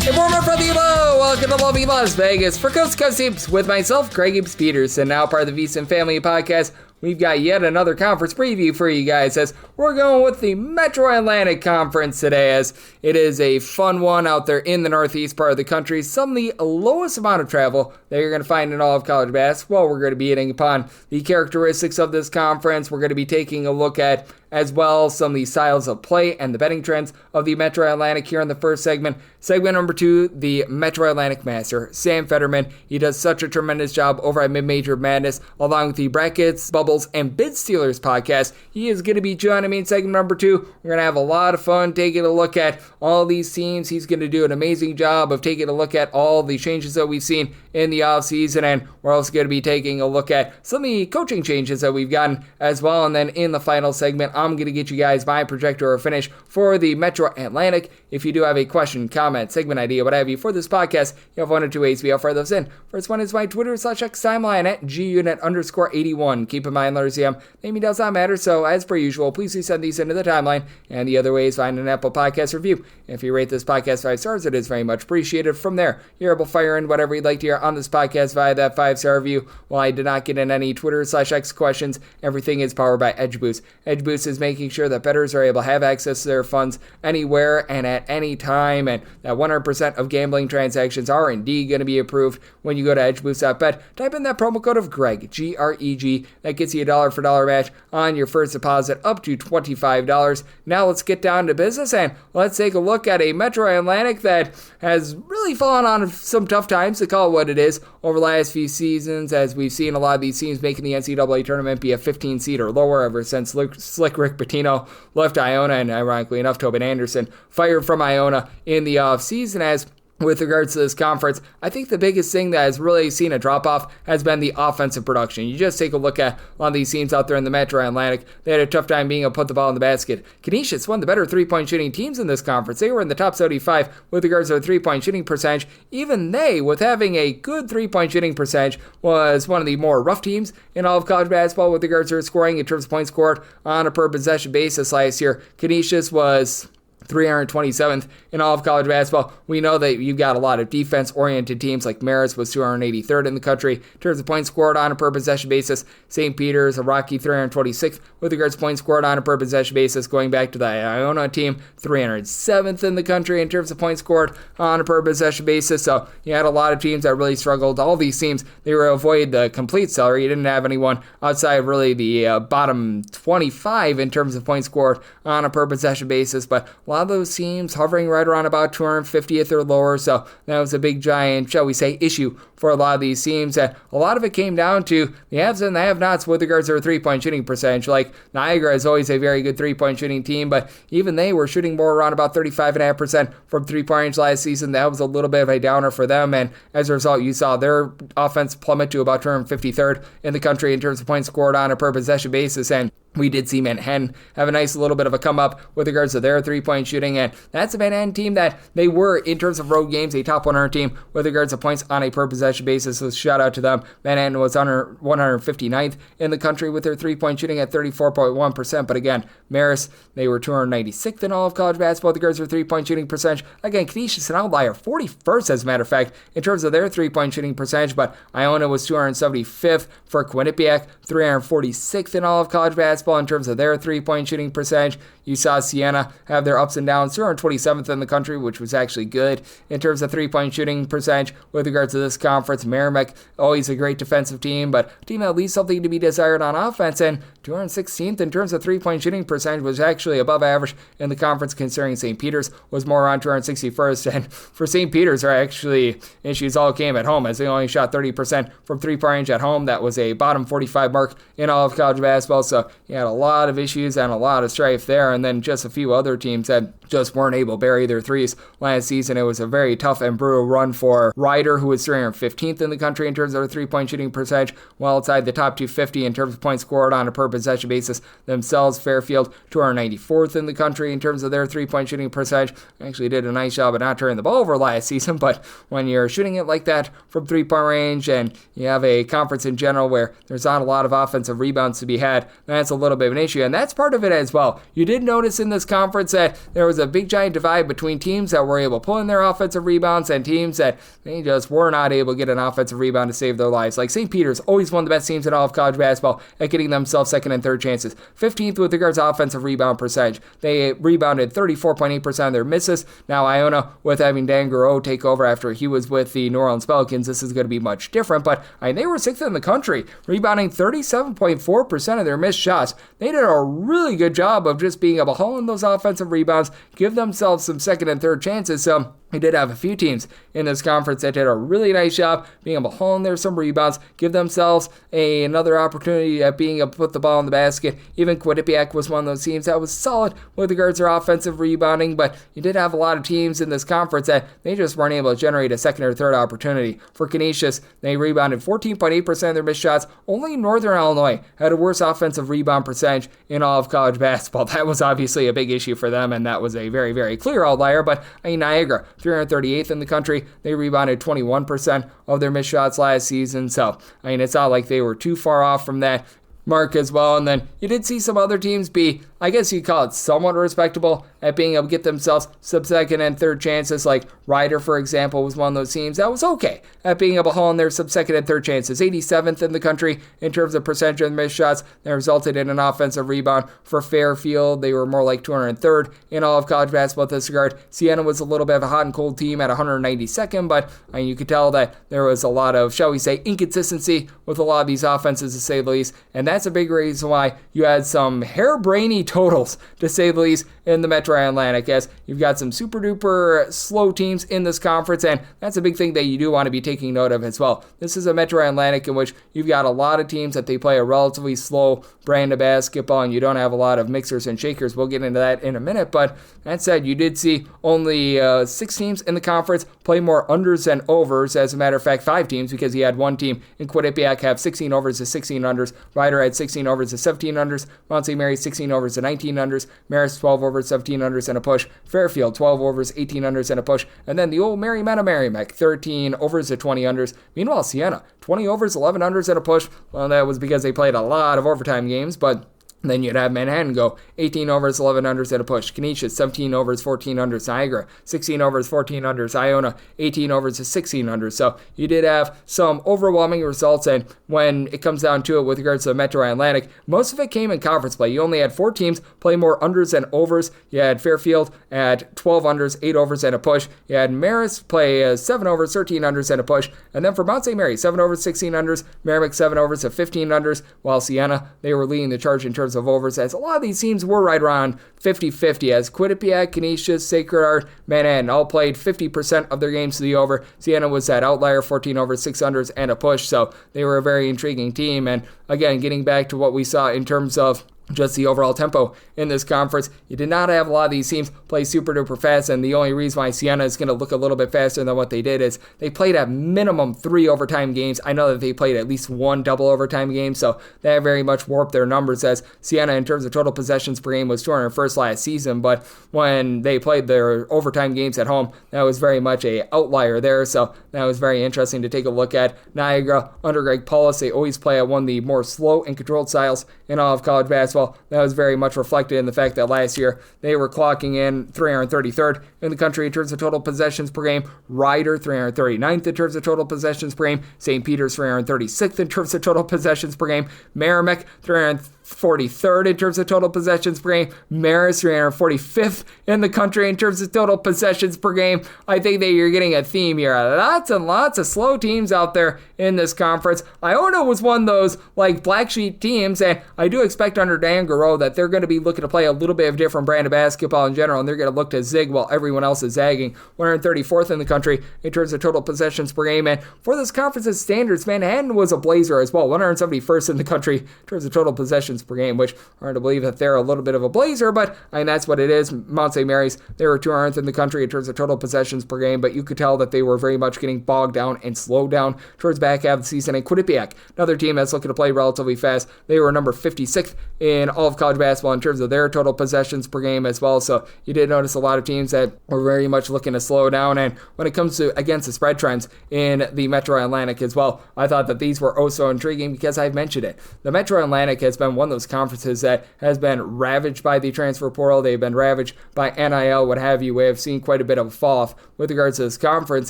Informer from the Low, welcome to lovely Las Vegas for Coast to Coast Teams with myself, Greg Gibbs Peterson, now part of the VSiN Family Podcast. We've got yet another conference preview for you guys as we're going with the Metro Atlantic Conference today, as it is a fun one out there in the northeast part of the country. Some of the lowest amount of travel that you're going to find in all of college basketball. We're going to be hitting upon the characteristics of this conference. We're going to be taking a look at as well some of the styles of play and the betting trends of the Metro Atlantic here in the first segment. Segment number 2, the Metro Atlantic Master, Sam Federman. He does such a tremendous job over at Mid-Major Madness, along with the Brackets, Bubbles, and Bid Stealers podcast. He is going to be joining me in segment number 2. We're going to have a lot of fun taking a look at all these teams. He's going to do an amazing job of taking a look at all the changes that we've seen in the offseason, and we're also going to be taking a look at some of the coaching changes that we've gotten as well. And then in the final segment, I'm going to get you guys my projector or finish for the Metro Atlantic. If you do have a question, comment, segment idea, what have you for this podcast, you have one or two ways we offer those in. First one is my Twitter/X timeline at gunit_81. Keep in mind, LRCM, name does not matter, so as per usual, please do send these into the timeline. And the other way is find an Apple Podcast review. If you rate this podcast 5 stars, it is very much appreciated. From there, you're able to fire in whatever you'd like to hear on this podcast via that 5-star review. While I did not get in any Twitter/X questions, everything is powered by EdgeBoost. EdgeBoost is making sure that bettors are able to have access to their funds anywhere and at any time, and that 100% of gambling transactions are indeed going to be approved when you go to edgeboost.bet. Type in that promo code of Greg, G-R-E-G. That gets you a $1 for $1 match on your first deposit up to $25. Now let's get down to business and let's take a look at a Metro Atlantic that has really fallen on some tough times, to call it what it is, over the last few seasons, as we've seen a lot of these teams making the NCAA tournament be a 15 seed or lower ever since Slick Rick Pitino left Iona, and ironically enough, Tobin Anderson fired from Iona in the offseason. As with regards to this conference, I think the biggest thing that has really seen a drop-off has been the offensive production. You just take a look at a lot of these teams out there in the Metro Atlantic. They had a tough time being able to put the ball in the basket. Canisius, one of the better three-point shooting teams in this conference. They were in the top 75 with regards to their three-point shooting percentage. Even they, with having a good three-point shooting percentage, was one of the more rough teams in all of college basketball with regards to their scoring in terms of points scored on a per-possession basis last year. Canisius was 327th in all of college basketball. We know that you've got a lot of defense-oriented teams, like Marist was 283rd in the country in terms of points scored on a per-possession basis. St. Peter's, a rocky 326th with regards to points scored on a per-possession basis. Going back to the Iona team, 307th in the country in terms of points scored on a per-possession basis. So you had a lot of teams that really struggled. All these teams, they were avoid the complete salary. You didn't have anyone outside of really the bottom 25 in terms of points scored on a per-possession basis, but a lot of those teams hovering right around about 250th or lower, so that was a big giant, shall we say, issue for a lot of these teams. And a lot of it came down to the haves and the have-nots with regards to their three-point shooting percentage. Like Niagara is always a very good three-point shooting team, but even they were shooting more around about 35.5% from three-point range last season. That was a little bit of a downer for them, and as a result, you saw their offense plummet to about 253rd in the country in terms of points scored on a per-possession basis. And we did see Manhattan have a nice little bit of a come up with regards to their three-point shooting, and that's a Manhattan team that they were, in terms of road games, a top 100 team with regards to points on a per-possession basis, so shout out to them. Manhattan was on 159th in the country with their three-point shooting at 34.1%, but again, Marist, they were 296th in all of college basketball with regards to their three-point shooting percentage. Again, Canisius, an outlier, 41st as a matter of fact, in terms of their three-point shooting percentage, but Iona was 275th for Quinnipiac, 346th in all of college basketball in terms of their three-point shooting percentage. You saw Siena have their ups and downs, 227th in the country, which was actually good in terms of three-point shooting percentage with regards to this conference. Merrimack, always a great defensive team, but a team that leaves something to be desired on offense, and 216th in terms of three-point shooting percentage was actually above average in the conference, considering St. Peter's was more around 261st, and for St. Peter's, there actually issues all came at home, as they only shot 30% from three-point range at home. That was a bottom 45 mark in all of college basketball, so you had a lot of issues and a lot of strife there, and then just a few other teams that just weren't able to bury their threes last season. It was a very tough and brutal run for Ryder, who was 315th in the country in terms of their three-point shooting percentage, well outside the top 250 in terms of points scored on a per-possession basis themselves. Fairfield, 294th in the country in terms of their three-point shooting percentage. Actually did a nice job of not turning the ball over last season, but when you're shooting it like that from three-point range and you have a conference in general where there's not a lot of offensive rebounds to be had, that's a little bit of an issue, and that's part of it as well. You did notice in this conference that there was a big giant divide between teams that were able to pull in their offensive rebounds and teams that they just were not able to get an offensive rebound to save their lives. Like St. Peter's, always one of the best teams in all of college basketball at getting themselves second and third chances. 15th with regards to offensive rebound percentage. They rebounded 34.8% of their misses. Now Iona, with having Dan Garreau take over after he was with the New Orleans Pelicans, this is going to be much different, but they were 6th in the country, rebounding 37.4% of their missed shots. They did a really good job of just being able to haul in those offensive rebounds, give themselves some second and third chances. So we did have a few teams in this conference that did a really nice job being able to haul in there some rebounds, give themselves another opportunity at being able to put the ball in the basket. Even Quinnipiac was one of those teams that was solid with regards to their offensive rebounding, but you did have a lot of teams in this conference that they just weren't able to generate a second or third opportunity. For Canisius, they rebounded 14.8% of their missed shots. Only Northern Illinois had a worse offensive rebound percentage in all of college basketball. That was obviously a big issue for them, and that was a very, very clear outlier, but Niagara, 338th in the country. They rebounded 21% of their missed shots last season. So, it's not like they were too far off from that mark as well. And then you did see some other teams be, I guess you'd call it somewhat respectable at being able to get themselves some second and third chances. Like Ryder, for example, was one of those teams that was okay at being able to haul in there some second and third chances. 87th in the country in terms of percentage of missed shots. That resulted in an offensive rebound. For Fairfield, they were more like 203rd in all of college basketball at this regard. Siena was a little bit of a hot and cold team at 192nd, but you could tell that there was a lot of, shall we say, inconsistency with a lot of these offenses, to say the least. And that's a big reason why you had some hair-brainy totals, to say the least, in the Metro Atlantic, as you've got some super duper slow teams in this conference, and that's a big thing that you do want to be taking note of as well. This is a Metro Atlantic in which you've got a lot of teams that they play a relatively slow brand of basketball, and you don't have a lot of mixers and shakers. We'll get into that in a minute, but that said, you did see only 6 teams in the conference play more unders than overs. As a matter of fact, 5 teams, because you had one team in Quinnipiac have 16 overs to 16 unders. Ryder had 16 overs to 17 unders. Mount St. Mary's 16 overs to 19 unders. Marist 12 overs, 17 unders and a push. Fairfield 12 overs, 18 unders and a push. And then the old Merrimack 13 overs to 20 unders. Meanwhile, Siena 20 overs, 11 unders and a push. Well, that was because they played a lot of overtime games, but then you'd have Manhattan go 18 overs, 11 unders and a push. Canisius 17 overs, 14 unders. Niagara 16 overs, 14 unders. Iona 18 overs to 16 unders. So you did have some overwhelming results, and when it comes down to it with regards to the Metro Atlantic, most of it came in conference play. You only had 4 teams play more unders than overs. You had Fairfield at 12 unders, 8 overs and a push. You had Marist play 7 overs, 13 unders and a push. And then for Mount St. Mary, 7 overs, 16 unders. Merrimack 7 overs to 15 unders. While Siena, they were leading the charge in terms of overs, as a lot of these teams were right around 50-50, as Quinnipiac, Canisius, Sacred Heart, Manhattan all played 50% of their games to the over. Siena was that outlier, 14 overs, 6 unders, and a push, so they were a very intriguing team. And again, getting back to what we saw in terms of just the overall tempo in this conference, you did not have a lot of these teams play super duper fast, and the only reason why Siena is going to look a little bit faster than what they did is they played at minimum 3 overtime games. I know that they played at least 1 double overtime game, so that very much warped their numbers, as Siena in terms of total possessions per game was 201st last season, but when they played their overtime games at home, that was very much a outlier there, so that was very interesting to take a look at. Niagara, under Greg Paulus, they always play at one of the more slow and controlled styles in all of college basketball. That was very much reflected in the fact that last year they were clocking in 333rd in the country in terms of total possessions per game. Ryder 339th in terms of total possessions per game. St. Peter's 336th in terms of total possessions per game. Merrimack 343rd in terms of total possessions per game. Marist 345th in the country in terms of total possessions per game. I think that you're getting a theme here. Lots and lots of slow teams out there in this conference. Iona was one of those like black sheep teams, and I do expect under Dan Garreau that they're going to be looking to play a little bit of different brand of basketball in general, and they're going to look to zig while everyone else is zagging. 134th in the country in terms of total possessions per game, and for this conference's standards, Manhattan was a blazer as well. 171st in the country in terms of total possessions per game, which hard to believe that they're a little bit of a blazer, but I mean, that's what it is. Mount St. Mary's, they were 200th in the country in terms of total possessions per game, but you could tell that they were very much getting bogged down and slowed down towards back half of the season. And Quinnipiac, another team that's looking to play relatively fast, they were number 56th in all of college basketball in terms of their total possessions per game as well. So you did notice a lot of teams that were very much looking to slow down. And when it comes to against the spread trends in the Metro Atlantic as well, I thought that these were oh so intriguing because I've mentioned it. The Metro Atlantic has been one one of those conferences that has been ravaged by the transfer portal. They've been ravaged by NIL, what have you. We have seen quite a bit of a fall off with regards to this conference,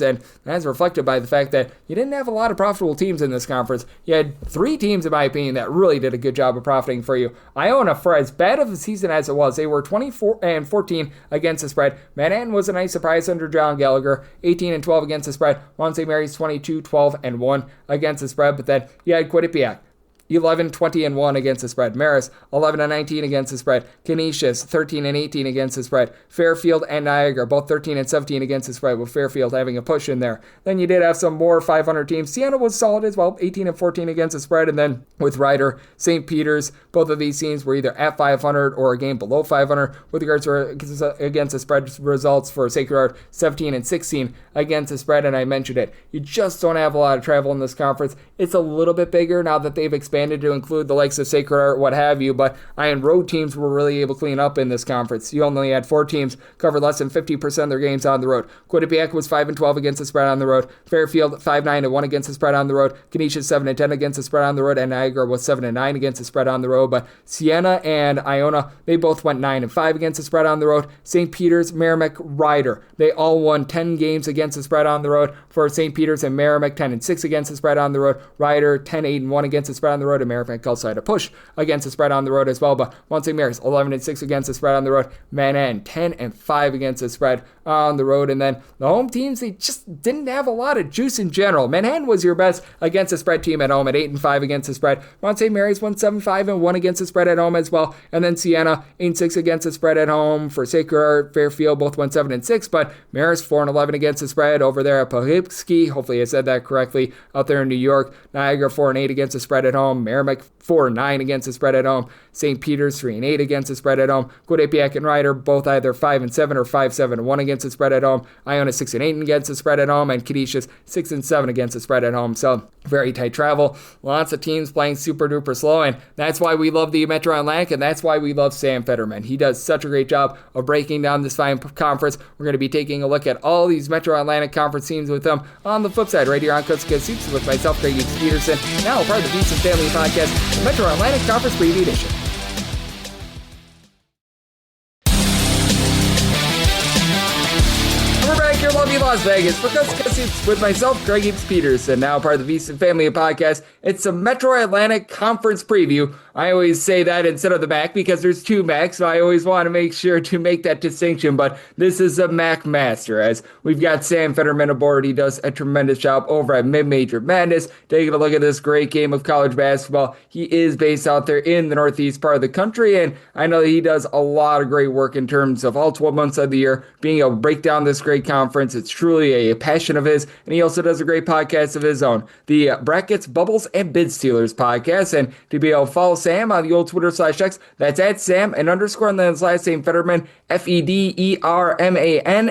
and that's reflected by the fact that you didn't have a lot of profitable teams in this conference. You had 3 teams, in my opinion, that really did a good job of profiting for you. Iona, for as bad of a season as it was, they were 24-14 against the spread. Manhattan was a nice surprise under John Gallagher, 18-12 against the spread. Mount St. Mary's 22-12-1 against the spread, but then you had Quinnipiac 11-20-1 against the spread. Marist 11-19 against the spread. Canisius 13-18 against the spread. Fairfield and Niagara both 13-17 against the spread, with Fairfield having a push in there. Then you did have some more 500 teams. Siena was solid as well, 18-14 against the spread, and then with Rider, St. Peter's, both of these teams were either at 500 or a game below 500 with regards to against the spread results. For Sacred Heart, 17-16 against the spread, and I mentioned it. You just don't have a lot of travel in this conference. It's a little bit bigger now that they've expanded to include the likes of Sacred Heart, what have you, but Iron Road teams were really able to clean up in this conference. You only had 4 teams cover less than 50% of their games on the road. Quinnipiac was 5-12 against the spread on the road. Fairfield 5-9-1 against the spread on the road. Canisius 7-10 against the spread on the road, and Niagara was 7-9 against the spread on the road. But Siena and Iona, they both went 9-5 against the spread on the road. St. Peter's, Merrimack, Rider, they all won 10 games against the spread on the road. For St. Peter's and Merrimack, 10-6 against the spread on the road. Rider 10-8-1 against the spread on the road. And Merrimack also had a push against the spread on the road as well. But Mount St. Mary's 11-6 against the spread on the road. Manhattan 10-5 against the spread on the road. And then the home teams, they just didn't have a lot of juice in general. Manhattan was your best against the spread team at home at 8-5 against the spread. Mount St. Mary's won 7-5-1 against the spread at home as well. And then Siena 8-6 against the spread at home. For Sacred Heart, Fairfield both went 7-6, but Marist 4-11 against the spread over there at Poughkeepsie. Hopefully I said that correctly, out there in New York. Niagara 4-8 against the spread at home. Merrimack 4-9 against the spread at home. St. Peter's 3-8 against the spread at home. Quinnipiac and Rider both either 5-7 or 5-7-1 against the spread at home. Iona 6-8 against the spread at home, and Canisius 6-7 against the spread at home. So very tight travel. Lots of teams playing super duper slow, and that's why we love the Metro Atlantic, and that's why we love Sam Federman. He does such a great job of breaking down this fine conference. We're going to be taking a look at all these Metro Atlantic Conference teams with them on the flip side right here on Coast to Coast Hoops with myself, Greg Peterson, now part of the Beats and Family Podcast, the Metro Atlantic Conference Preview Edition. Your lovely Las Vegas for Coast to Coast Hoops with myself, Greg Peterson, now part of the Beats and Family Podcast. It's a Metro Atlantic Conference preview. I always say that instead of the MAAC because there's 2 MAACs, so I always want to make sure to make that distinction, but this is a MAAC master, as we've got Sam Federman aboard. He does a tremendous job over at Mid-Major Madness, taking a look at this great game of college basketball. He is based out there in the northeast part of the country, and I know that he does a lot of great work in terms of all 12 months of the year, being able to break down this great conference. It's truly a passion of his, and he also does a great podcast of his own, the Brackets, Bubbles, and Bid Stealers podcast. And to be able to follow Sam on the old Twitter/X, that's at Sam and underscore and then his last name Federman, Federman.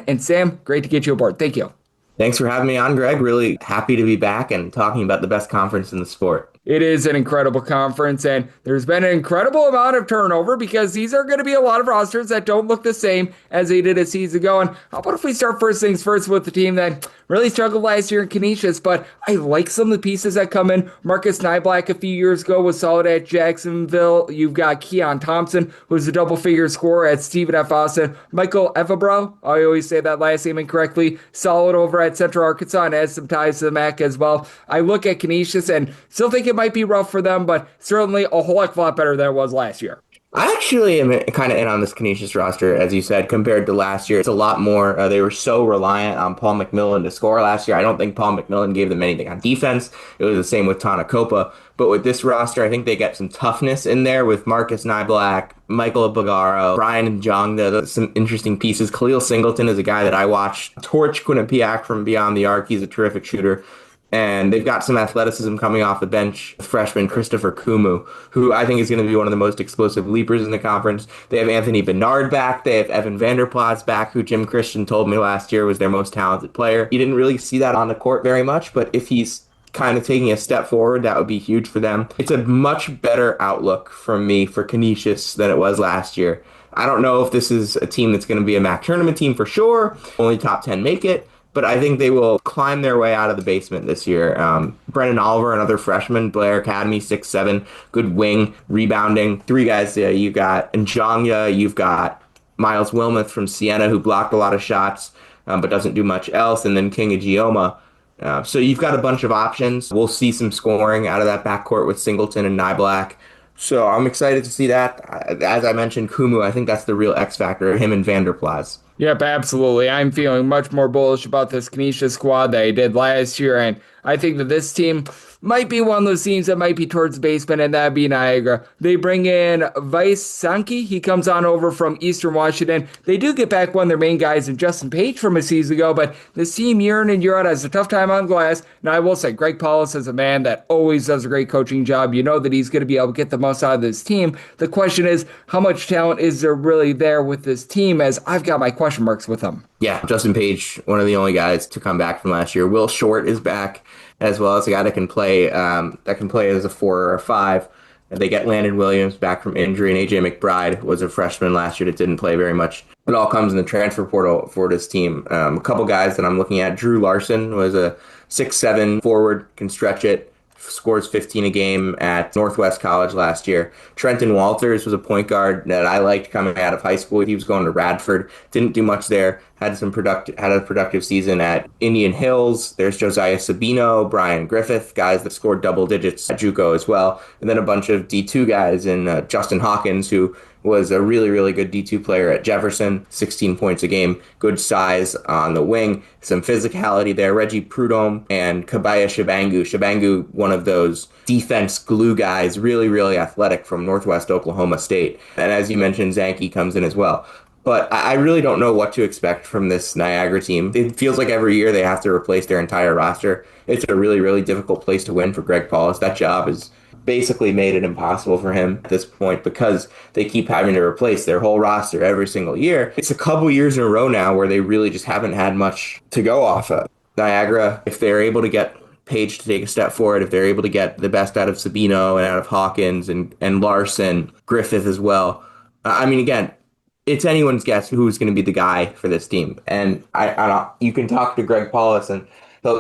And Sam, great to get you aboard. Thank you. Thanks for having me on, Greg. Really happy to be back and talking about the best conference in the sport. It is an incredible conference, and there's been an incredible amount of turnover because these are going to be a lot of rosters that don't look the same as they did a season ago. And how about if we start first things first with the team that really struggled last year in Canisius, but I like some of the pieces that come in. Marcus Nyblack a few years ago was solid at Jacksonville. You've got Keon Thompson, who's a double-figure scorer at Stephen F. Austin. Michael Evabro, I always say that last name incorrectly, solid over at Central Arkansas and has some ties to the MAAC as well. I look at Canisius and still think it might be rough for them, but certainly a whole heck of a lot better than it was last year. I actually am kind of in on this Canisius roster, as you said, compared to last year. It's a lot more. They were so reliant on Paul McMillan to score last year. I don't think Paul McMillan gave them anything on defense. It was the same with Tanacopa. But with this roster, I think they get some toughness in there with Marcus Nyblack, Michael Bagaro, Brian Njong, some interesting pieces. Khalil Singleton is a guy that I watched torch Quinnipiac from beyond the arc. He's a terrific shooter. And they've got some athleticism coming off the bench. Freshman Christopher Kumu, who I think is going to be one of the most explosive leapers in the conference. They have Anthony Bernard back. They have Evan Vanderplas back, who Jim Christian told me last year was their most talented player. You didn't really see that on the court very much, but if he's kind of taking a step forward, that would be huge for them. It's a much better outlook from me for Canisius than it was last year. I don't know if this is a team that's going to be a MAAC tournament team for sure. Only top 10 make it. but I think they will climb their way out of the basement this year. Brennan Oliver, another freshman, Blair Academy, 6'7", good wing, rebounding. Three guys there. You've got Njongya, you've got Miles Wilmoth from Siena, who blocked a lot of shots, but doesn't do much else, and then King Agioma. So you've got a bunch of options. We'll see some scoring out of that backcourt with Singleton and Nyblack. So I'm excited to see that. As I mentioned, Kumu, I think that's the real X factor, him and Vanderplas. Yep, absolutely. I'm feeling much more bullish about this Canisius squad that I did last year, and I think that this team might be one of those teams that might be towards the basement, and that'd be Niagara. They bring in Vice Sankey. He comes on over from Eastern Washington. They do get back one of their main guys in Justin Page from a season ago, but this team year in and year out has a tough time on glass. Now, I will say, Greg Paulus is a man that always does a great coaching job. You know that he's going to be able to get the most out of this team. The question is, how much talent is there really there with this team, as I've got my question marks with him. Yeah, Justin Page, one of the only guys to come back from last year. Will Short is back, as well as a guy that can play as a 4 or a 5. And they get Landon Williams back from injury, and AJ McBride was a freshman last year that didn't play very much. It all comes in the transfer portal for this team. A couple guys that I'm looking at. Drew Larson was a 6'7" forward, can stretch it. Scores 15 a game at Northwest College last year. Trenton Walters was a point guard that I liked coming out of high school. He was going to Radford. Didn't do much there. Had a productive season at Indian Hills. There's Josiah Sabino, Brian Griffith, guys that scored double digits at JUCO as well. And then a bunch of D2 guys, and Justin Hawkins, who was a really, really good D2 player at Jefferson, 16 points a game, good size on the wing, some physicality there. Reggie Prudhomme and Kabaya Shabangu. Shabangu, one of those defense glue guys, really, really athletic from Northwest Oklahoma State. And as you mentioned, Zanke comes in as well. But I really don't know what to expect from this Niagara team. It feels like every year they have to replace their entire roster. It's a really, really difficult place to win for Greg Paulus. That job is basically made it impossible for him at this point because they keep having to replace their whole roster every single year. It's a couple years in a row now where they really just haven't had much to go off of. Niagara, if they're able to get Page to take a step forward, if they're able to get the best out of Sabino and out of Hawkins and Larson, Griffith as well. Again, it's anyone's guess who's going to be the guy for this team. And you can talk to Greg Paulus, and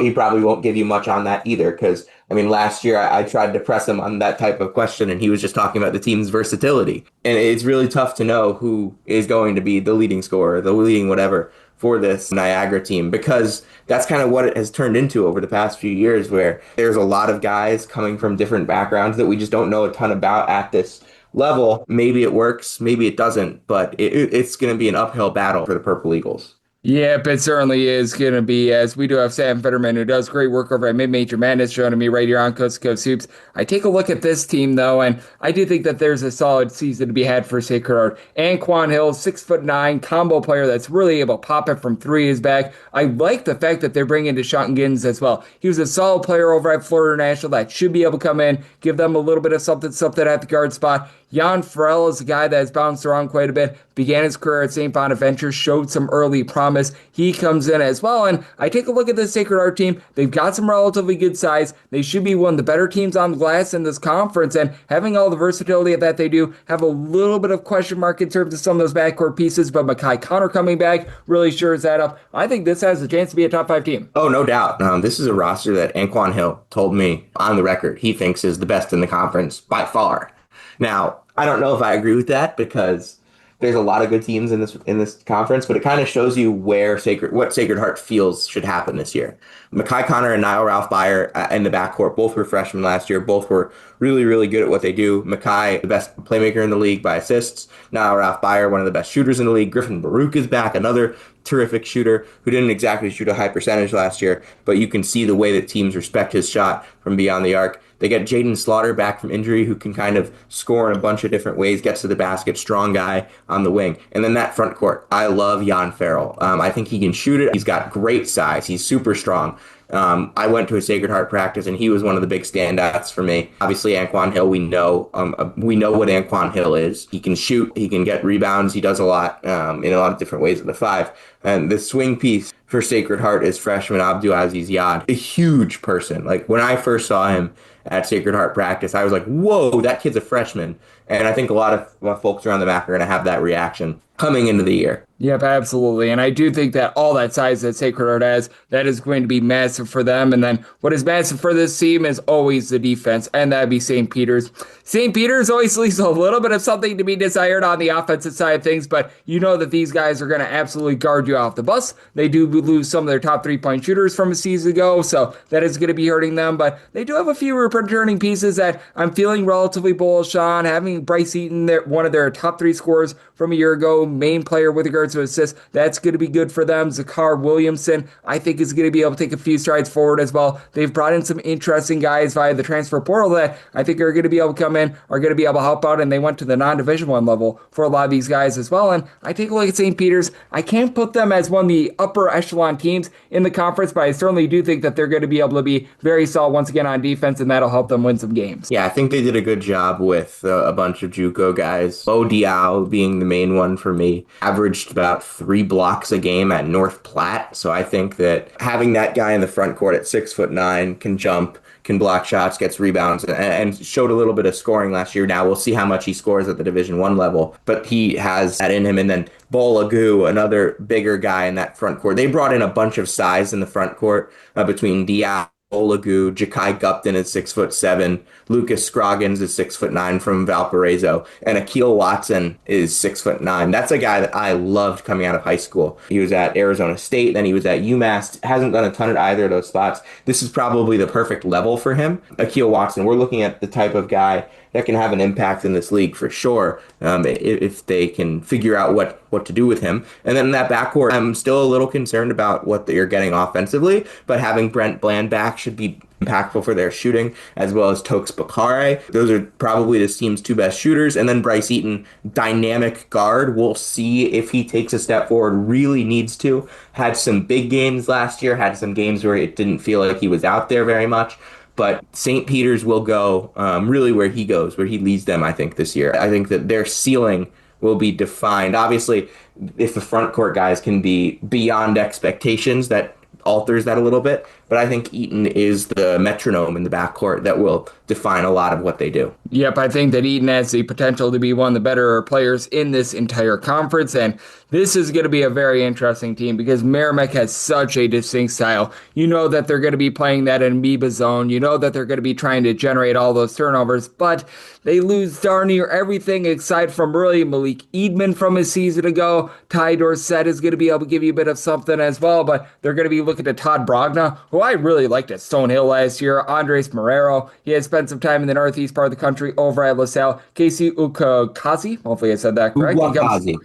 he probably won't give you much on that either. Because, last year I tried to press him on that type of question, and he was just talking about the team's versatility. And it's really tough to know who is going to be the leading scorer, the leading whatever for this Niagara team, because that's kind of what it has turned into over the past few years, where there's a lot of guys coming from different backgrounds that we just don't know a ton about at this level. Maybe it works, maybe it doesn't, but it's going to be an uphill battle for the Purple Eagles. Yep, it certainly is going to be, as we do have Sam Federman, who does great work over at Mid-Major Madness, joining me right here on Coast to Coast Hoops. I take a look at this team, though, and I do think that there's a solid season to be had for Sacred Heart. Anquan Hill, 6'9", combo player that's really able to pop it from three is back. I like the fact that they're bringing Deshaun Giddens as well. He was a solid player over at Florida National that should be able to come in, give them a little bit of something at the guard spot. Jan Farrell is a guy that has bounced around quite a bit, began his career at St. Bonaventure, showed some early promise. He comes in as well, and I take a look at this Sacred Heart team. They've got some relatively good size. They should be one of the better teams on the glass in this conference, and having all the versatility that they do, have a little bit of question mark in terms of some of those backcourt pieces, but Makai Connor coming back really shores that up. I think this has a chance to be a top 5 team. Oh, no doubt. This is a roster that Anquan Hill told me on the record he thinks is the best in the conference by far. Now, I don't know if I agree with that because there's a lot of good teams in this conference, but it kind of shows you what Sacred Heart feels should happen this year. Makai Connor and Niall Ralph Byer in the backcourt, both were freshmen last year. Both were really, really good at what they do. Makai, the best playmaker in the league by assists. Niall Ralph Byer, one of the best shooters in the league. Griffin Baruch is back, another terrific shooter who didn't exactly shoot a high percentage last year, but you can see the way that teams respect his shot from beyond the arc. They get Jaden Slaughter back from injury, who can kind of score in a bunch of different ways, gets to the basket, strong guy on the wing. And then that front court, I love Jan Farrell. I think he can shoot it. He's got great size. He's super strong. I went to a Sacred Heart practice, and he was one of the big standouts for me. Obviously, Anquan Hill, we know what Anquan Hill is. He can shoot, he can get rebounds, he does a lot in a lot of different ways with the 5. And the swing piece for Sacred Heart is freshman Abdul Aziz Yad, a huge person. Like, when I first saw him at Sacred Heart practice, I was like, whoa, that kid's a freshman. And I think a lot of folks around the MAAC are going to have that reaction coming into the year. Yep, absolutely. And I do think that all that size that Sacred Heart has, that is going to be massive for them. And then what is massive for this team is always the defense, and that'd be St. Peter's. St. Peter's always leaves a little bit of something to be desired on the offensive side of things, but you know that these guys are going to absolutely guard you off the bus. They do lose some of their top 3-point shooters from a season ago, so that is going to be hurting them. But they do have a few returning pieces that I'm feeling relatively bullish on. Having Bryce Eaton, one of their top 3 scorers from a year ago, main player with regards to assists, that's going to be good for them. Zakar Williamson, I think, is going to be able to take a few strides forward as well. They've brought in some interesting guys via the transfer portal that I think are going to be able to come in, are going to be able to help out, and they went to the non-Division One level for a lot of these guys as well. And I take a look at St. Peter's. I can't put them as one of the upper echelon teams in the conference, but I certainly do think that they're going to be able to be very solid once again on defense, and that'll help them win some games. Yeah, I think they did a good job with a bunch of JUCO guys. Bo Diao being the main one for me, averaged about 3 blocks a game at North Platte. So I think that having that guy in the front court at 6'9" can jump, can block shots, gets rebounds, and showed a little bit of scoring last year. Now we'll see how much he scores at the Division One level, but he has that in him. And then Bolagu, another bigger guy in that front court. They brought in a bunch of size in the front court between Diao, Bolagu, Ja'Kai Gupton is 6'7", Lucas Scroggins is 6'9" from Valparaiso, and Akil Watson is 6'9". That's a guy that I loved coming out of high school. He was at Arizona State, then he was at UMass. Hasn't done a ton at either of those spots. This is probably the perfect level for him. Akil Watson, we're looking at the type of guy that can have an impact in this league for sure, if they can figure out what to do with him. And then in that backcourt, I'm still a little concerned about what you're getting offensively, but having Brent Bland back should be impactful for their shooting, as well as Tokes Bakare. Those are probably this team's 2 best shooters. And then Bryce Eaton, dynamic guard. We'll see if he takes a step forward, really needs to. Had some big games last year, had some games where it didn't feel like he was out there very much. But St. Peter's will go really where he goes, where he leads them, I think, this year. I think that their ceiling will be defined. Obviously, if the front court guys can be beyond expectations, that alters that a little bit. But I think Eaton is the metronome in the backcourt that will define a lot of what they do. Yep, I think that Eaton has the potential to be one of the better players in this entire conference, and this is going to be a very interesting team because Merrimack has such a distinct style. You know that they're going to be playing that amoeba zone. You know that they're going to be trying to generate all those turnovers, but they lose darn near everything aside from really Malik Eadman from his season ago. Ty Dorsett is going to be able to give you a bit of something as well, but they're going to be looking at Todd Brogna, who I really liked at Stonehill last year. Andres Marrero, he has spent some time in the northeast part of the country over at LaSalle. Casey Ukakazi, hopefully I said that correct. Uguakazi.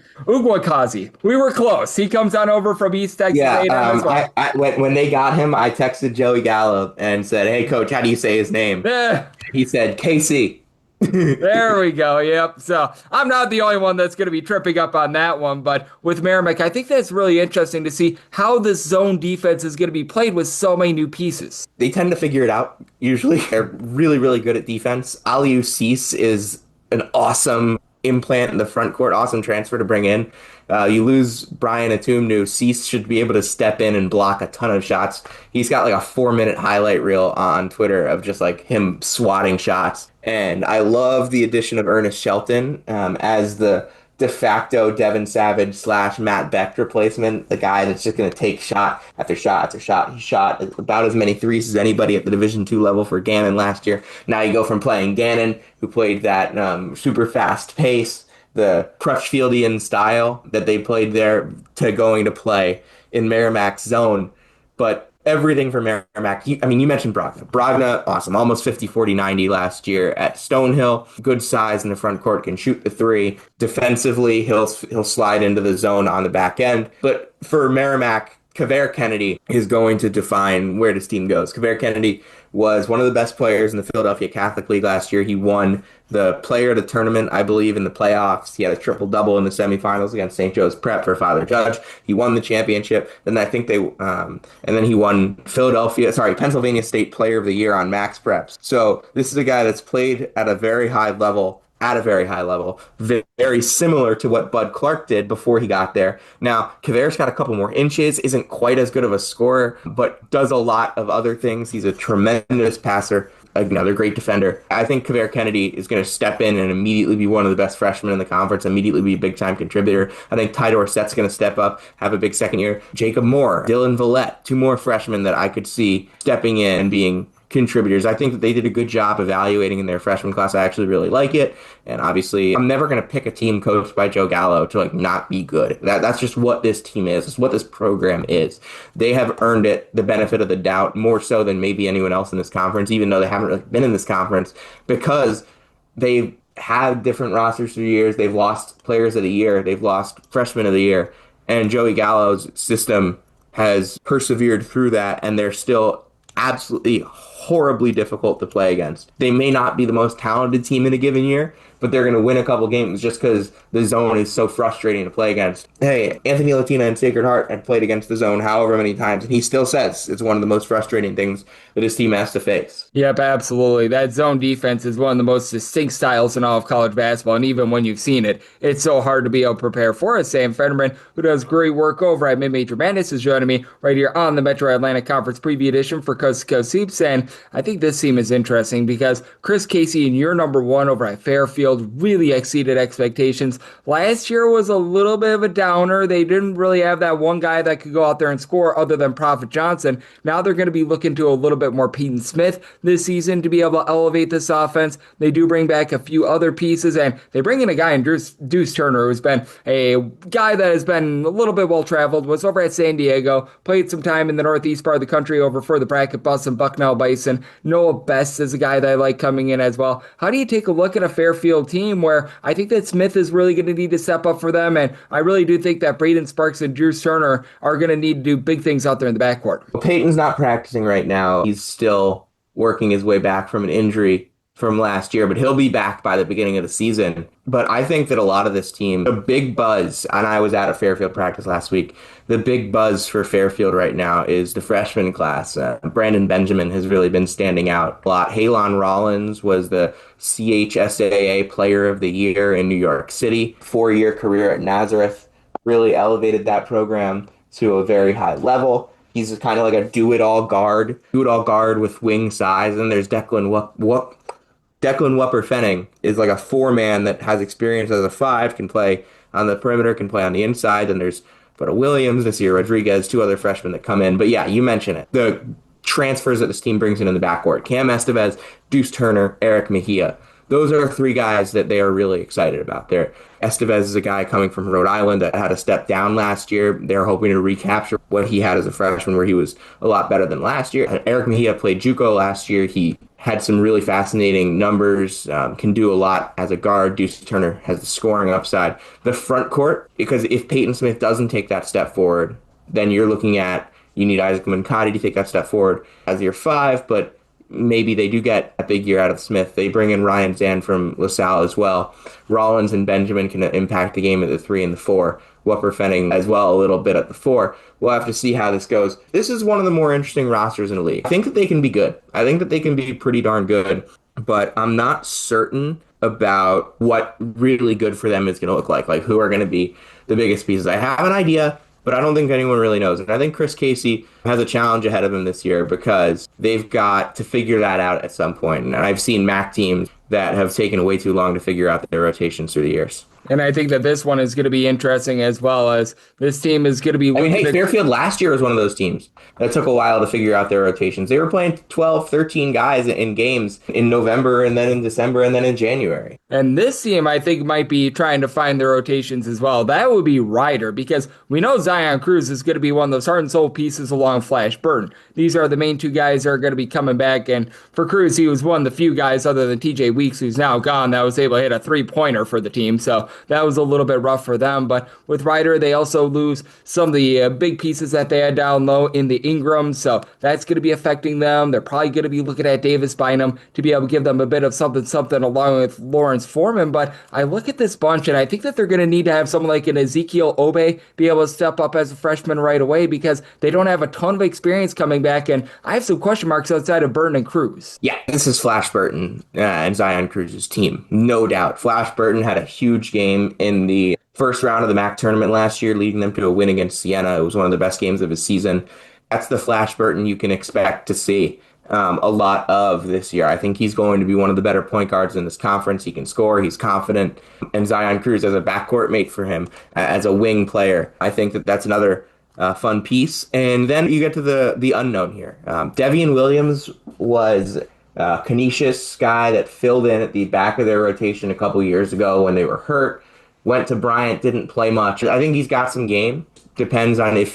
We were close. He comes on over from East Texas. Yeah, when they got him, I texted Joey Gallo and said, "Hey, coach, how do you say his name?" He said, "Casey." There we go. Yep. So I'm not the only one that's going to be tripping up on that one, but with Merrimack, I think that's really interesting to see how this zone defense is going to be played with so many new pieces. They tend to figure it out. Usually, they're really, really good at defense. Aliou Cease is an awesome implant in the front court, awesome transfer to bring in. You lose Brian Atumnu. Cease should be able to step in and block a ton of shots. He's got like a 4-minute highlight reel on Twitter of just like him swatting shots. And I love the addition of Ernest Shelton as the de facto Devin Savage / Matt Beck replacement, the guy that's just going to take shot after shot after shot. He shot about as many threes as anybody at the Division II level for Gannon last year. Now you go from playing Gannon, who played that super fast pace, the Crutchfieldian style that they played there, to going to play in Merrimack's zone. But everything for Merrimack, you mentioned Brogna. Brogna, awesome. Almost 50, 40, 90 last year at Stonehill. Good size in the front court, can shoot the 3. Defensively, he'll slide into the zone on the back end. But for Merrimack, Kavere Kennedy is going to define where this team goes. Kavere Kennedy was one of the best players in the Philadelphia Catholic League last year. He won the player of the tournament, I believe, in the playoffs. He had a triple-double in the semifinals against St. Joe's Prep for Father Judge. He won the championship. Then I think and then he won Pennsylvania State Player of the Year on Max Preps. So this is a guy that's played at a very high level, very similar to what Bud Clark did before he got there. Now, Kavere's got a couple more inches, isn't quite as good of a scorer, but does a lot of other things. He's a tremendous passer. another great defender. I think Kavere Kennedy is going to step in and immediately be one of the best freshmen in the conference, immediately be a big-time contributor. I think Ty Dorsett's going to step up, have a big second year. Jacob Moore, Dylan Villette, two more freshmen that I could see stepping in and being contributors. I think that they did a good job evaluating in their freshman class. I actually really like it. And obviously, I'm never going to pick a team coached by Joe Gallo to like not be good. That's just what this team is. It's what this program is. They have earned it the benefit of the doubt more so than maybe anyone else in this conference, even though they haven't really been in this conference, because they've had different rosters through years. They've lost players of the year. They've lost freshmen of the year. And Joey Gallo's system has persevered through that, and they're still absolutely horribly difficult to play against. They may not be the most talented team in a given year, but they're going to win a couple games just because the zone is so frustrating to play against. Hey, Anthony Latina and Sacred Heart have played against the zone however many times, and he still says it's one of the most frustrating things that his team has to face. Yep, absolutely. That zone defense is one of the most distinct styles in all of college basketball, and even when you've seen it, it's so hard to be able to prepare for it. Sam Federman, who does great work over at Mid-Major Madness, is joining me right here on the Metro Atlantic Conference Preview Edition for Coast to Coast Hoops, and I think this team is interesting because Chris Casey and your number one over at Fairfield really exceeded expectations. Last year was a little bit of a downer. They didn't really have that one guy that could go out there and score other than Prophet Johnson. Now they're going to be looking to a little bit more Peyton Smith this season to be able to elevate this offense. They do bring back a few other pieces, and they bring in a guy in Deuce Turner, who's been a guy that has been a little bit well-traveled, was over at San Diego, played some time in the northeast part of the country over for the Bracket Bus and Bucknell Bison. Noah Best is a guy that I like coming in as well. How do you take a look at a Fairfield team where I think that Smith is really going to need to step up for them, and I really do think that Braden Sparks and Drew Turner are going to need to do big things out there in the backcourt. Well, Peyton's not practicing right now. He's still working his way back from an injury from last year, but he'll be back by the beginning of the season. But I think that a lot of this team, the big buzz, and I was at a Fairfield practice last week, the big buzz for Fairfield right now is the freshman class. Brandon Benjamin has really been standing out a lot. Halon Rollins was the CHSAA Player of the Year in New York City. 4-year career at Nazareth really elevated that program to a very high level. He's kind of like a do-it-all guard with wing size. And there's Declan Wupper-Fenning is like a 4-man that has experience as a 5, can play on the perimeter, can play on the inside. And there's Butta Williams, Nasir Rodriguez, 2 other freshmen that come in. But yeah, you mentioned it. The transfers that this team brings in the backcourt. Cam Estevez, Deuce Turner, Eric Mejia. Those are 3 guys that they are really excited about. Estevez is a guy coming from Rhode Island that had a step down last year. They're hoping to recapture what he had as a freshman, where he was a lot better than last year. Eric Mejia played JUCO last year. He had some really fascinating numbers, can do a lot as a guard. Deuce Turner has the scoring upside. The front court, because if Peyton Smith doesn't take that step forward, then you're looking at, you need Isaac Mankati to take that step forward as your 5, but maybe they do get a big year out of Smith. They bring in Ryan Zan from LaSalle as well. Rollins and Benjamin can impact the game at the 3 and the 4. Wupper-Fenning as well a little bit at the 4. We'll have to see how this goes. This is one of the more interesting rosters in the league. I think that they can be good. I think that they can be pretty darn good, but I'm not certain about what really good for them is going to look like who are going to be the biggest pieces. I have an idea, but I don't think anyone really knows. And I think Chris Casey has a challenge ahead of him this year because they've got to figure that out at some point. And I've seen MAAC teams that have taken way too long to figure out their rotations through the years. And I think that this one is going to be interesting as well, as this team is going to be... Fairfield last year was one of those teams that took a while to figure out their rotations. They were playing 12, 13 guys in games in November and then in December and then in January. And this team, I think, might be trying to find their rotations as well. That would be Ryder, because we know Zion Cruz is going to be one of those heart and soul pieces along Flash Burton. These are the main 2 guys that are going to be coming back. And for Cruz, he was one of the few guys other than TJ Weeks, who's now gone, that was able to hit a 3-pointer for the team. So that was a little bit rough for them. But with Ryder, they also lose some of the big pieces that they had down low in the Ingram. So that's going to be affecting them. They're probably going to be looking at Davis Bynum to be able to give them a bit of something along with Lawrence Foreman. But I look at this bunch, and I think that they're going to need to have someone like an Ezekiel Obe be able to step up as a freshman right away, because they don't have a ton of experience coming back. And I have some question marks outside of Burton and Cruz. Yeah, this is Flash Burton and Zion Cruz's team, no doubt. Flash Burton had a huge game in the first round of the MAAC tournament last year, leading them to a win against Siena. It was one of the best games of his season. That's the Flash Burton you can expect to see. a lot of this year. I think he's going to be one of the better point guards in this conference. He can score, he's confident, and Zion Cruz as a backcourt mate for him, as a wing player. I think that that's another fun piece. And then you get to the unknown here. Devian Williams was a Canisius guy that filled in at the back of their rotation a couple years ago when they were hurt. Went to Bryant, didn't play much. I think he's got some game. Depends on if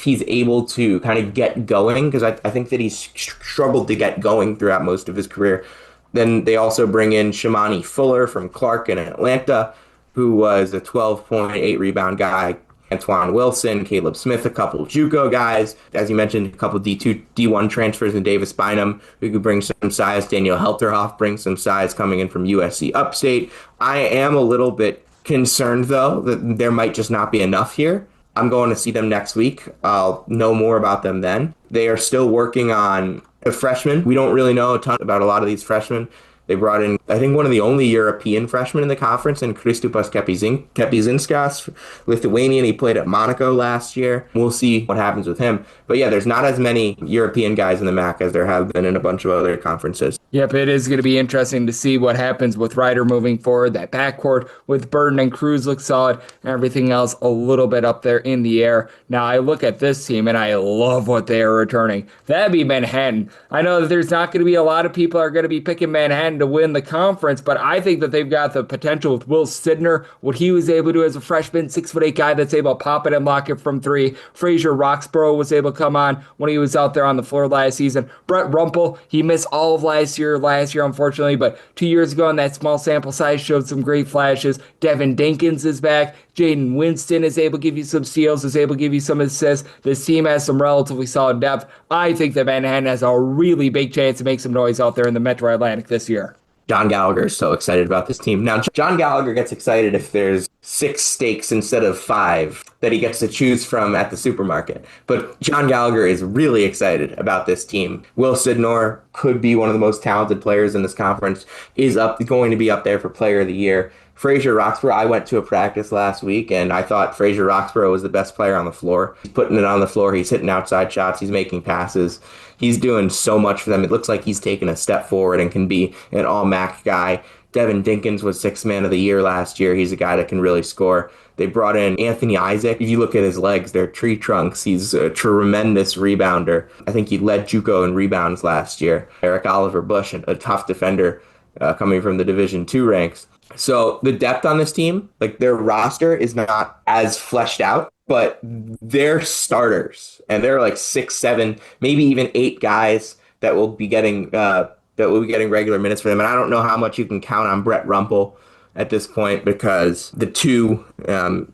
he's able to kind of get going, because I think that he's struggled to get going throughout most of his career. Then they also bring in Shimani Fuller from Clark in Atlanta, who was a 12.8 rebound guy. Antoine Wilson, Caleb Smith, a couple JUCO guys. As you mentioned, a couple D2, D1 transfers in Davis Bynum, who could bring some size. Daniel Helterhoff brings some size coming in from USC Upstate. I am a little bit concerned, though, that there might just not be enough here. I'm going to see them next week. I'll know more about them then. They are still working on a freshman. We don't really know a ton about a lot of these freshmen. They brought in, I think, one of the only European freshmen in the conference, in Kristupas Kepizinskas, Lithuanian. He played at Monaco last year. We'll see what happens with him. But yeah, there's not as many European guys in the MAAC as there have been in a bunch of other conferences. Yep, it is going to be interesting to see what happens with Ryder moving forward. That backcourt with Burton and Cruz looks solid, and everything else a little bit up there in the air. Now, I look at this team, and I love what they are returning. That'd be Manhattan. I know that there's not going to be a lot of people are going to be picking Manhattan to win the conference, but I think that they've got the potential with Will Sidner, what he was able to do as a freshman, 6'8" guy that's able to pop it and lock it from three. Frazier Roxborough was able to come on when he was out there on the floor last season. Brett Rumpel, he missed all of last year, unfortunately, but 2 years ago in that small sample size showed some great flashes. Devin Dinkins is back. Jaden Winston is able to give you some steals, is able to give you some assists. This team has some relatively solid depth. I think that Manhattan has a really big chance to make some noise out there in the Metro Atlantic this year. John Gallagher is so excited about this team. Now, John Gallagher gets excited if there's 6 steaks instead of 5 that he gets to choose from at the supermarket. But John Gallagher is really excited about this team. Will Sidnor could be one of the most talented players in this conference, is going to be up there for Player of the Year. Frazier Roxborough, I went to a practice last week, and I thought Frazier Roxborough was the best player on the floor. He's putting it on the floor. He's hitting outside shots. He's making passes. He's doing so much for them. It looks like he's taken a step forward and can be an all-MAAC guy. Devin Dinkins was 6th man of the year last year. He's a guy that can really score. They brought in Anthony Isaac. If you look at his legs, they're tree trunks. He's a tremendous rebounder. I think he led JUCO in rebounds last year. Eric Oliver Bush, a tough defender coming from the Division II ranks. So the depth on this team, like their roster is not as fleshed out, but they're starters, and they're like 6, 7, maybe even 8 guys that will be getting regular minutes for them. And I don't know how much you can count on Brett Rumpel at this point, because the 2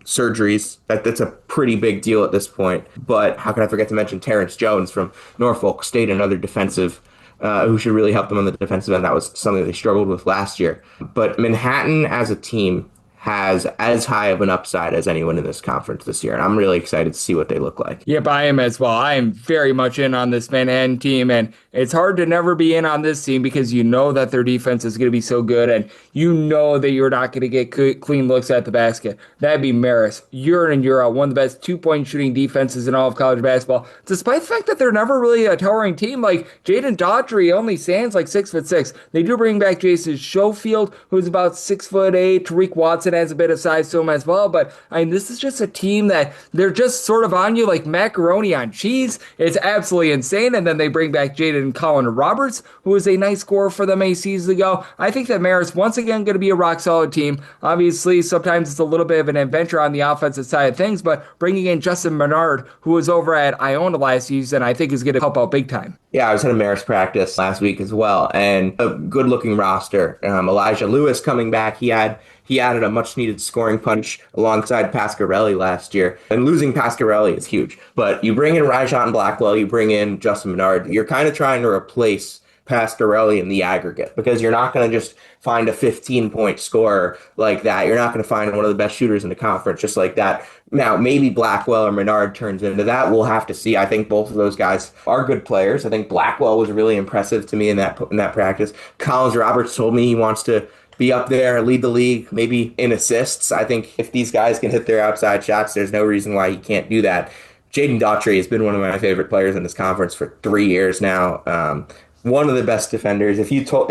surgeries, that's a pretty big deal at this point. But how can I forget to mention Terrence Jones from Norfolk State, another defensive who should really help them on the defensive end. That was something they struggled with last year. But Manhattan as a team has as high of an upside as anyone in this conference this year, and I'm really excited to see what they look like. Yep, I am as well. I am very much in on this Manhattan team, and it's hard to never be in on this team because you know that their defense is going to be so good, and you know that you're not going to get clean looks at the basket. That'd be Marist, year in and year out, one of the best 2-point shooting defenses in all of college basketball, despite the fact that they're never really a towering team. Like Jaden Daughtry only stands like 6'6". They do bring back Jason Schofield, who's about 6'8". Tariq Watson has a bit of size to him as well, but I mean, this is just a team that they're just sort of on you like macaroni on cheese. It's absolutely insane. And then they bring back Jaden Colin Roberts, who was a nice scorer for them 8 seasons ago. I think that Marist once again going to be a rock solid team. Obviously, sometimes it's a little bit of an adventure on the offensive side of things, but bringing in Justin Menard, who was over at Iona last season, I think is going to help out big time. Yeah, I was at a Marist practice last week as well, and a good-looking roster. Elijah Lewis coming back, he added a much-needed scoring punch alongside Pasquarelli last year. And losing Pasquarelli is huge. But you bring in Rajon Blackwell, you bring in Justin Menard, you're kind of trying to replace Pasquarelli in the aggregate, because you're not going to just find a 15-point scorer like that. You're not going to find one of the best shooters in the conference just like that. Now, maybe Blackwell or Menard turns into that. We'll have to see. I think both of those guys are good players. I think Blackwell was really impressive to me in that practice. Collins Roberts told me he wants to be up there, lead the league, maybe in assists. I think if these guys can hit their outside shots, there's no reason why he can't do that. Jaden Daughtry has been one of my favorite players in this conference for 3 years now. One of the best defenders. If you told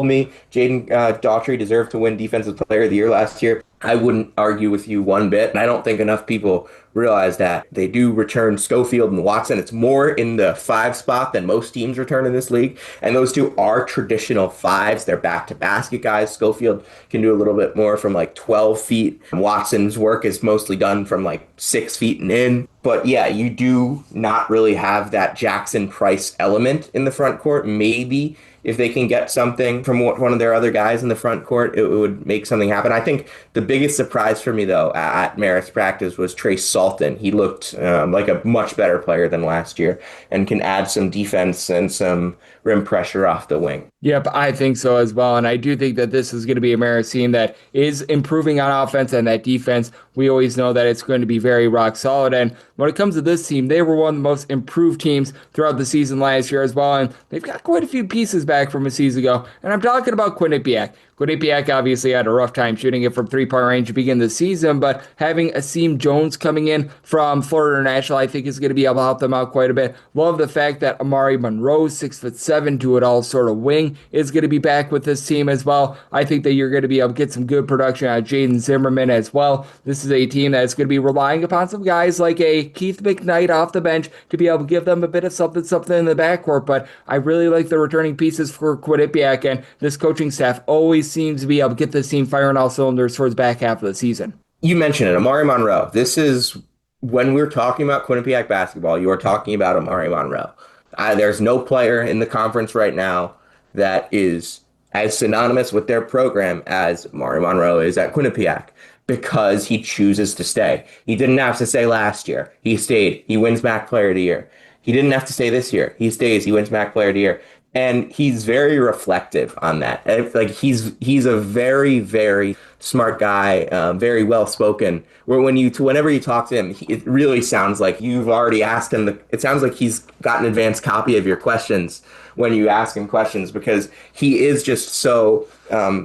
me Jaden Daughtry deserved to win Defensive Player of the Year last year, I wouldn't argue with you one bit. And I don't think enough people realize that they do return Schofield and Watson. It's more in the five spot than most teams return in this league. And those two are traditional fives. They're back to basket guys. Schofield can do a little bit more from like 12 feet. Watson's work is mostly done from like 6 feet and in. But yeah, you do not really have that Jackson Price element in the front court. Maybe if they can get something from one of their other guys in the front court, it would make something happen. I think the biggest surprise for me, though, at Marist practice was Trace Salton. He looked like a much better player than last year and can add some defense and some rim pressure off the wing. Yep, I think so as well. And I do think that this is going to be a Marist team that is improving on offense, and that defense, we always know that it's going to be very rock solid. And when it comes to this team, they were one of the most improved teams throughout the season last year as well. And they've got quite a few pieces back from a season ago. And I'm talking about Quinnipiac. Quinnipiac obviously had a rough time shooting it from three-point range to begin the season, but having Asim Jones coming in from Florida International, I think is going to be able to help them out quite a bit. Love the fact that Amari Monroe, 6'7", do it all sort of wing, is going to be back with this team as well. I think that you're going to be able to get some good production out of Jaden Zimmerman as well. This is a team that's going to be relying upon some guys like a Keith McKnight off the bench to be able to give them a bit of something in the backcourt, but I really like the returning pieces for Quinnipiac, and this coaching staff always seems to be able to get this team firing all cylinders towards the back half of the season. You mentioned it, Amari Monroe. This is when we're talking about Quinnipiac basketball, you are talking about Amari Monroe. There's no player in the conference right now that is as synonymous with their program as Amari Monroe is at Quinnipiac, because he chooses to stay. He didn't have to stay last year. He stayed. He wins MAAC Player of the Year. He didn't have to stay this year. He stays. He wins MAAC Player of the Year. And he's very reflective on that. Like he's a very, very smart guy, very well spoken. Whenever you talk to him, it really sounds like you've already asked him. It sounds like he's got an advanced copy of your questions when you ask him questions, because he is just so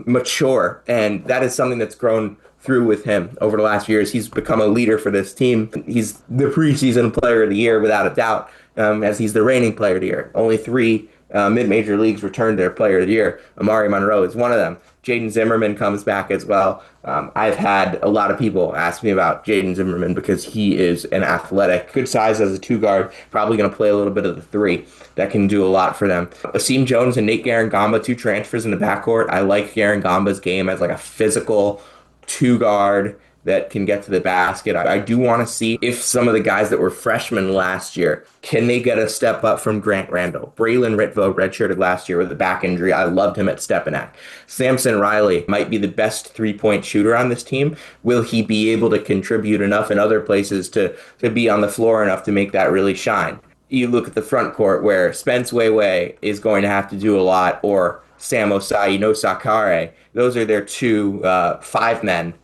mature, and that is something that's grown through with him over the last few years. He's become a leader for this team. He's the preseason player of the year without a doubt, as he's the reigning player of the year. Only three mid-major leagues returned their player of the year. Amari Monroe is one of them. Jaden Zimmerman comes back as well. I've had a lot of people ask me about Jaden Zimmerman because he is an athletic, good size as a two guard, probably going to play a little bit of the three. That can do a lot for them. Asim Jones and Nate Garangamba, two transfers in the backcourt. I like Garangamba's game as like a physical two guard that can get to the basket. I do want to see if some of the guys that were freshmen last year, can they get a step up from Grant Randall? Braylon Ritvo redshirted last year with a back injury. I loved him at Stepanak. Samson Riley might be the best three-point shooter on this team. Will he be able to contribute enough in other places to be on the floor enough to make that really shine? You look at the front court where Spence Weiwei is going to have to do a lot, or Sam Osai, No Sakare. Those are their two five men.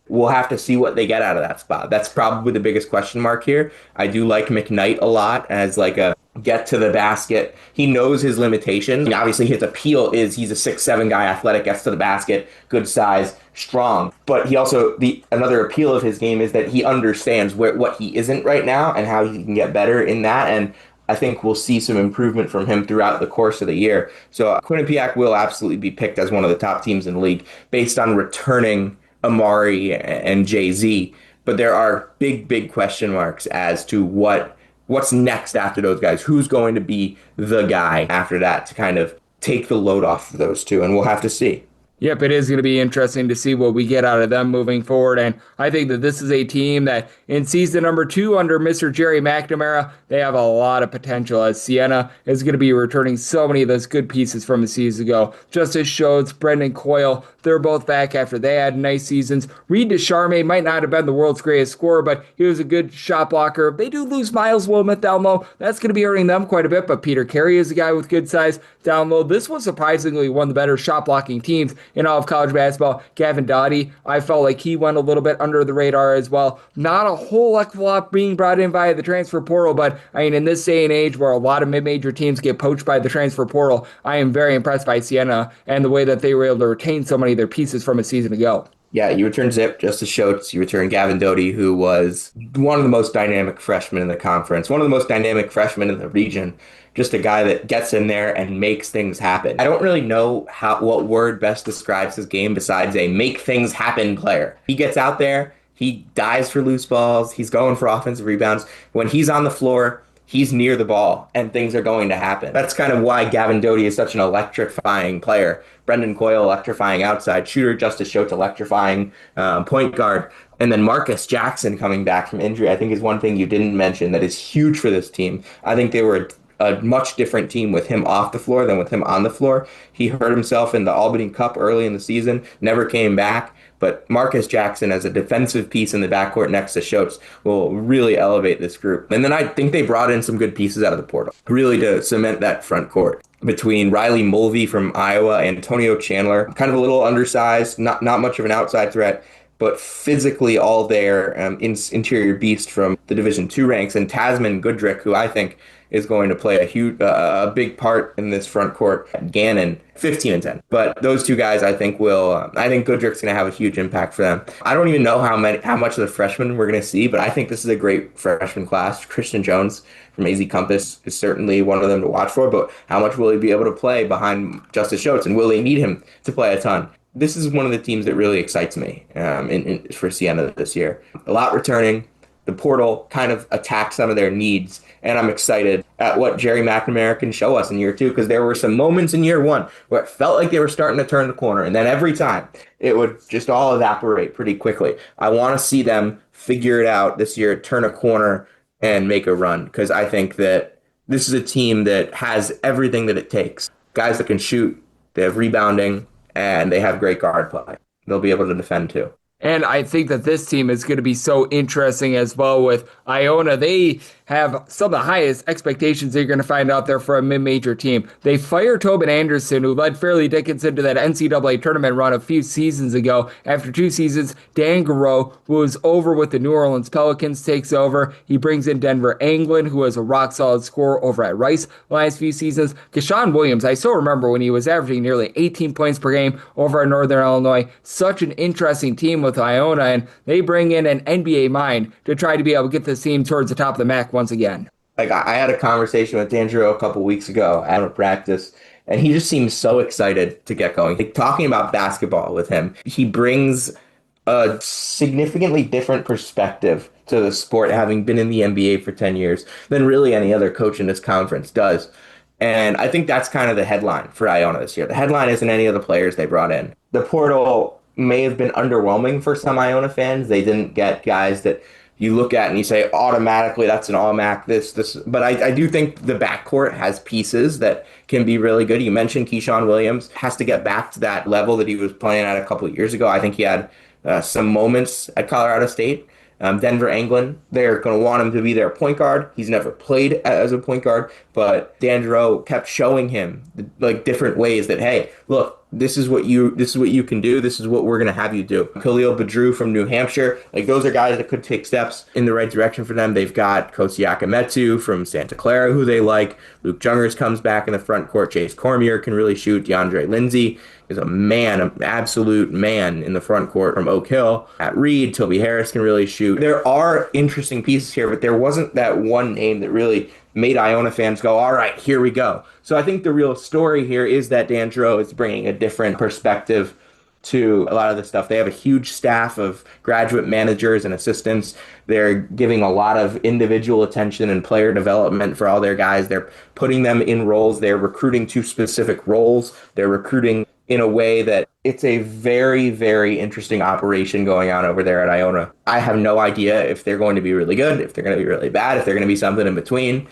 We'll have to see what they get out of that spot. That's probably the biggest question mark here. I do like McKnight a lot as like a get to the basket. He knows his limitations. And obviously his appeal is he's a 6'7" guy, athletic, gets to the basket, good size, strong. But he also, another appeal of his game is that he understands what he isn't right now and how he can get better in that. And I think we'll see some improvement from him throughout the course of the year. So Quinnipiac will absolutely be picked as one of the top teams in the league based on returning Amari and Jay-Z, but there are big question marks as to what's next after those guys. Who's going to be the guy after that to kind of take the load off of those two, and we'll have to see. Yep, it is going to be interesting to see what we get out of them moving forward. And I think that this is a team that in season number 2 under Mr. Jerry McNamara, they have a lot of potential, as Siena is going to be returning so many of those good pieces from a season ago. Justice Schodes, Brendan Coyle, they're both back after they had nice seasons. Reed Descharme might not have been the world's greatest scorer, but he was a good shot blocker. They do lose Miles Wilmoth down low. That's going to be hurting them quite a bit, but Peter Carey is a guy with good size down low. This was surprisingly one of the better shot blocking teams in all of college basketball. Gavin Dottie, I felt like he went a little bit under the radar as well. Not a whole heck of a lot being brought in via the transfer portal, but I mean, in this day and age where a lot of mid-major teams get poached by the transfer portal, I am very impressed by Siena and the way that they were able to retain so many of their pieces from a season ago. Yeah, you return Zip, Justice Schultz, you return Gavin Doty, who was one of the most dynamic freshmen in the conference, one of the most dynamic freshmen in the region. Just a guy that gets in there and makes things happen. I don't really know what word best describes his game besides a make things happen player. He gets out there, he dives for loose balls, he's going for offensive rebounds. When he's on the floor, he's near the ball and things are going to happen. That's kind of why Gavin Doty is such an electrifying player. Brendan Coyle electrifying outside shooter, Justice Schultz electrifying point guard. And then Marcus Jackson coming back from injury, I think is one thing you didn't mention that is huge for this team. I think they were a much different team with him off the floor than with him on the floor. He hurt himself in the Albany Cup early in the season, never came back. But Marcus Jackson as a defensive piece in the backcourt next to Schultz will really elevate this group. And then I think they brought in some good pieces out of the portal, really to cement that front court. Between Riley Mulvey from Iowa, Antonio Chandler, kind of a little undersized, not much of an outside threat, but physically all there, interior beast from the Division II ranks, and Tasman Goodrick, who I think is going to play a big part in this front court. Gannon, 15 and 10. But those two guys, I think I think Goodrick's going to have a huge impact for them. I don't even know how much of the freshmen we're going to see, but I think this is a great freshman class. Christian Jones from AZ Compass is certainly one of them to watch for, but how much will he be able to play behind Justice Schultz, and will they need him to play a ton? This is one of the teams that really excites me for Siena this year. A lot returning. The portal kind of attacked some of their needs, and I'm excited at what Jerry McNamara can show us in year two, because there were some moments in year one where it felt like they were starting to turn the corner, and then every time it would just all evaporate pretty quickly. I want to see them figure it out this year, turn a corner, and make a run, because I think that this is a team that has everything that it takes. Guys that can shoot, they have rebounding, and they have great guard play. They'll be able to defend too. And I think that this team is going to be so interesting as well with Iona. They have some of the highest expectations that you're going to find out there for a mid-major team. They fired Tobin Anderson, who led Fairleigh Dickinson to that NCAA tournament run a few seasons ago. After 2 seasons, Dan Garreau, who was over with the New Orleans Pelicans, takes over. He brings in Denver Anglin, who was a rock-solid scorer over at Rice the last few seasons. Keshawn Williams, I still remember when he was averaging nearly 18 points per game over at Northern Illinois. Such an interesting team with Iona, and they bring in an NBA mind to try to be able to get this team towards the top of the MAAC once again. Like, I had a conversation with D'Angelo a couple weeks ago at a practice, and he just seems so excited to get going. Like, talking about basketball with him, he brings a significantly different perspective to the sport, having been in the NBA for 10 years, than really any other coach in this conference does. And I think that's kind of the headline for Iona this year. The headline isn't any of the players they brought in. The portal may have been underwhelming for some Iona fans. They didn't get guys that you look at and you say automatically that's an all-MAAC, this. But I do think the backcourt has pieces that can be really good. You mentioned Keshawn Williams has to get back to that level that he was playing at a couple of years ago. I think he had some moments at Colorado State. Denver Anglin, they're going to want him to be their point guard. He's never played as a point guard, but D'Angelo kept showing him like different ways that, hey, look, this is what you can do. This is what we're going to have you do. Khalil Badru from New Hampshire, like those are guys that could take steps in the right direction for them. They've got Kosi Akametu from Santa Clara, who they like. Luke Jungers comes back in the front court. Chase Cormier can really shoot. DeAndre Lindsay is a man, an absolute man in the front court from Oak Hill. At Reed, Toby Harris can really shoot. There are interesting pieces here, but there wasn't that one name that really made Iona fans go, all right, here we go. So I think the real story here is that D'Angelo is bringing a different perspective to a lot of this stuff. They have a huge staff of graduate managers and assistants. They're giving a lot of individual attention and player development for all their guys. They're putting them in roles. They're recruiting to specific roles. They're recruiting in a way that it's a very, very interesting operation going on over there at Iona. I have no idea if they're going to be really good, if they're going to be really bad, if they're going to be something in between.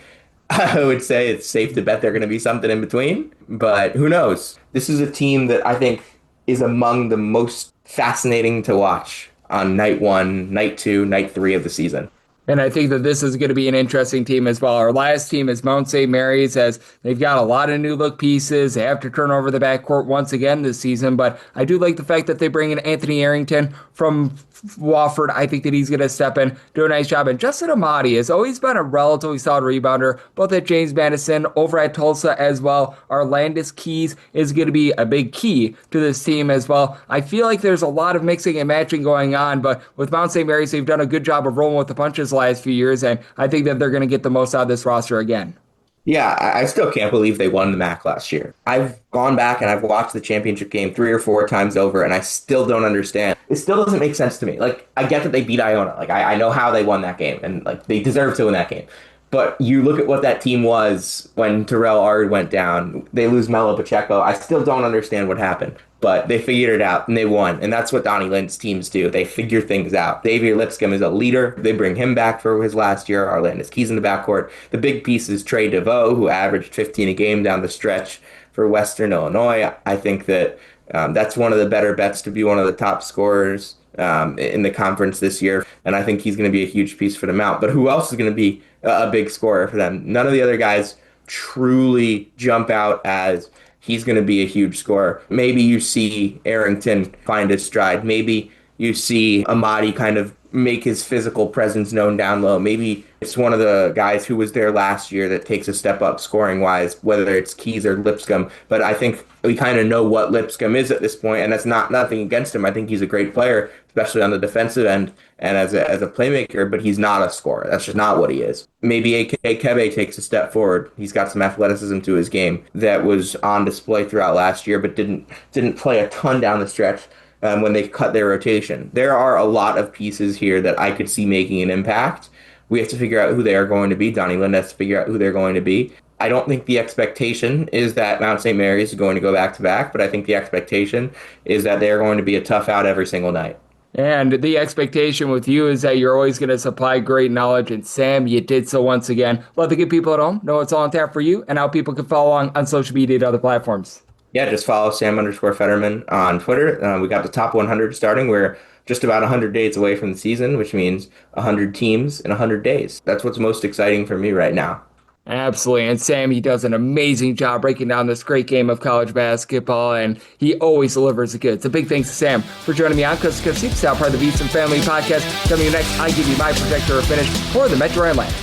I would say it's safe to bet they're going to be something in between, but who knows? This is a team that I think is among the most fascinating to watch on night 1, night 2, night 3 of the season. And I think that this is going to be an interesting team as well. Our last team is Mount St. Mary's, as they've got a lot of new look pieces. They have to turn over the backcourt once again this season, but I do like the fact that they bring in Anthony Arrington from Wofford. I think that he's going to step in, do a nice job. And Justin Amati has always been a relatively solid rebounder, both at James Madison, over at Tulsa as well. Arlandis Keys is going to be a big key to this team as well. I feel like there's a lot of mixing and matching going on, but with Mount St. Mary's, they've done a good job of rolling with the punches last few years, and I think that they're going to get the most out of this roster again. Yeah, I still can't believe they won the MAAC last year. I've gone back and I've watched the championship game 3 or 4 times over, and I still don't understand. It still doesn't make sense to me. Like, I get that they beat Iona. Like, I know how they won that game, and like they deserve to win that game. But you look at what that team was when Terrell Ard went down. They lose Melo Pacheco. I still don't understand what happened. But they figured it out, and they won. And that's what Donnie Lynn's teams do. They figure things out. Xavier Lipscomb is a leader. They bring him back for his last year. Arlandis Keys in the backcourt. The big piece is Trey DeVoe, who averaged 15 a game down the stretch for Western Illinois. I think that that's one of the better bets to be one of the top scorers in the conference this year. And I think he's going to be a huge piece for them out. But who else is going to be a big scorer for them? None of the other guys truly jump out as he's going to be a huge scorer. Maybe you see Arrington find his stride. Maybe you see Amadi kind of make his physical presence known down low. Maybe it's one of the guys who was there last year that takes a step up scoring-wise, whether it's Keys or Lipscomb. But I think we kind of know what Lipscomb is at this point, and that's nothing against him. I think he's a great player, especially on the defensive end and as a playmaker, but he's not a scorer. That's just not what he is. Maybe A.K. Kebe takes a step forward. He's got some athleticism to his game that was on display throughout last year, but didn't play a ton down the stretch when they cut their rotation. There are a lot of pieces here that I could see making an impact. We have to figure out who they are going to be. Donnie Lynn has to figure out who they're going to be. I don't think the expectation is that Mount St. Mary's is going to go back-to-back, but I think the expectation is that they're going to be a tough out every single night. And the expectation with you is that you're always going to supply great knowledge. And Sam, you did so once again. Let the good people at home know it's all on tap for you and how people can follow along on social media and other platforms. Yeah, just follow Sam_Federman on Twitter. We got the top 100 starting. We're just about 100 days away from the season, which means 100 teams in 100 days. That's what's most exciting for me right now. Absolutely. And Sam, he does an amazing job breaking down this great game of college basketball, and he always delivers the goods. A big thanks to Sam for joining me on Coast to Coast Hoops, now part of the VSiN Family Podcast. Coming next, I give you my projector finish for the Metro Atlantic.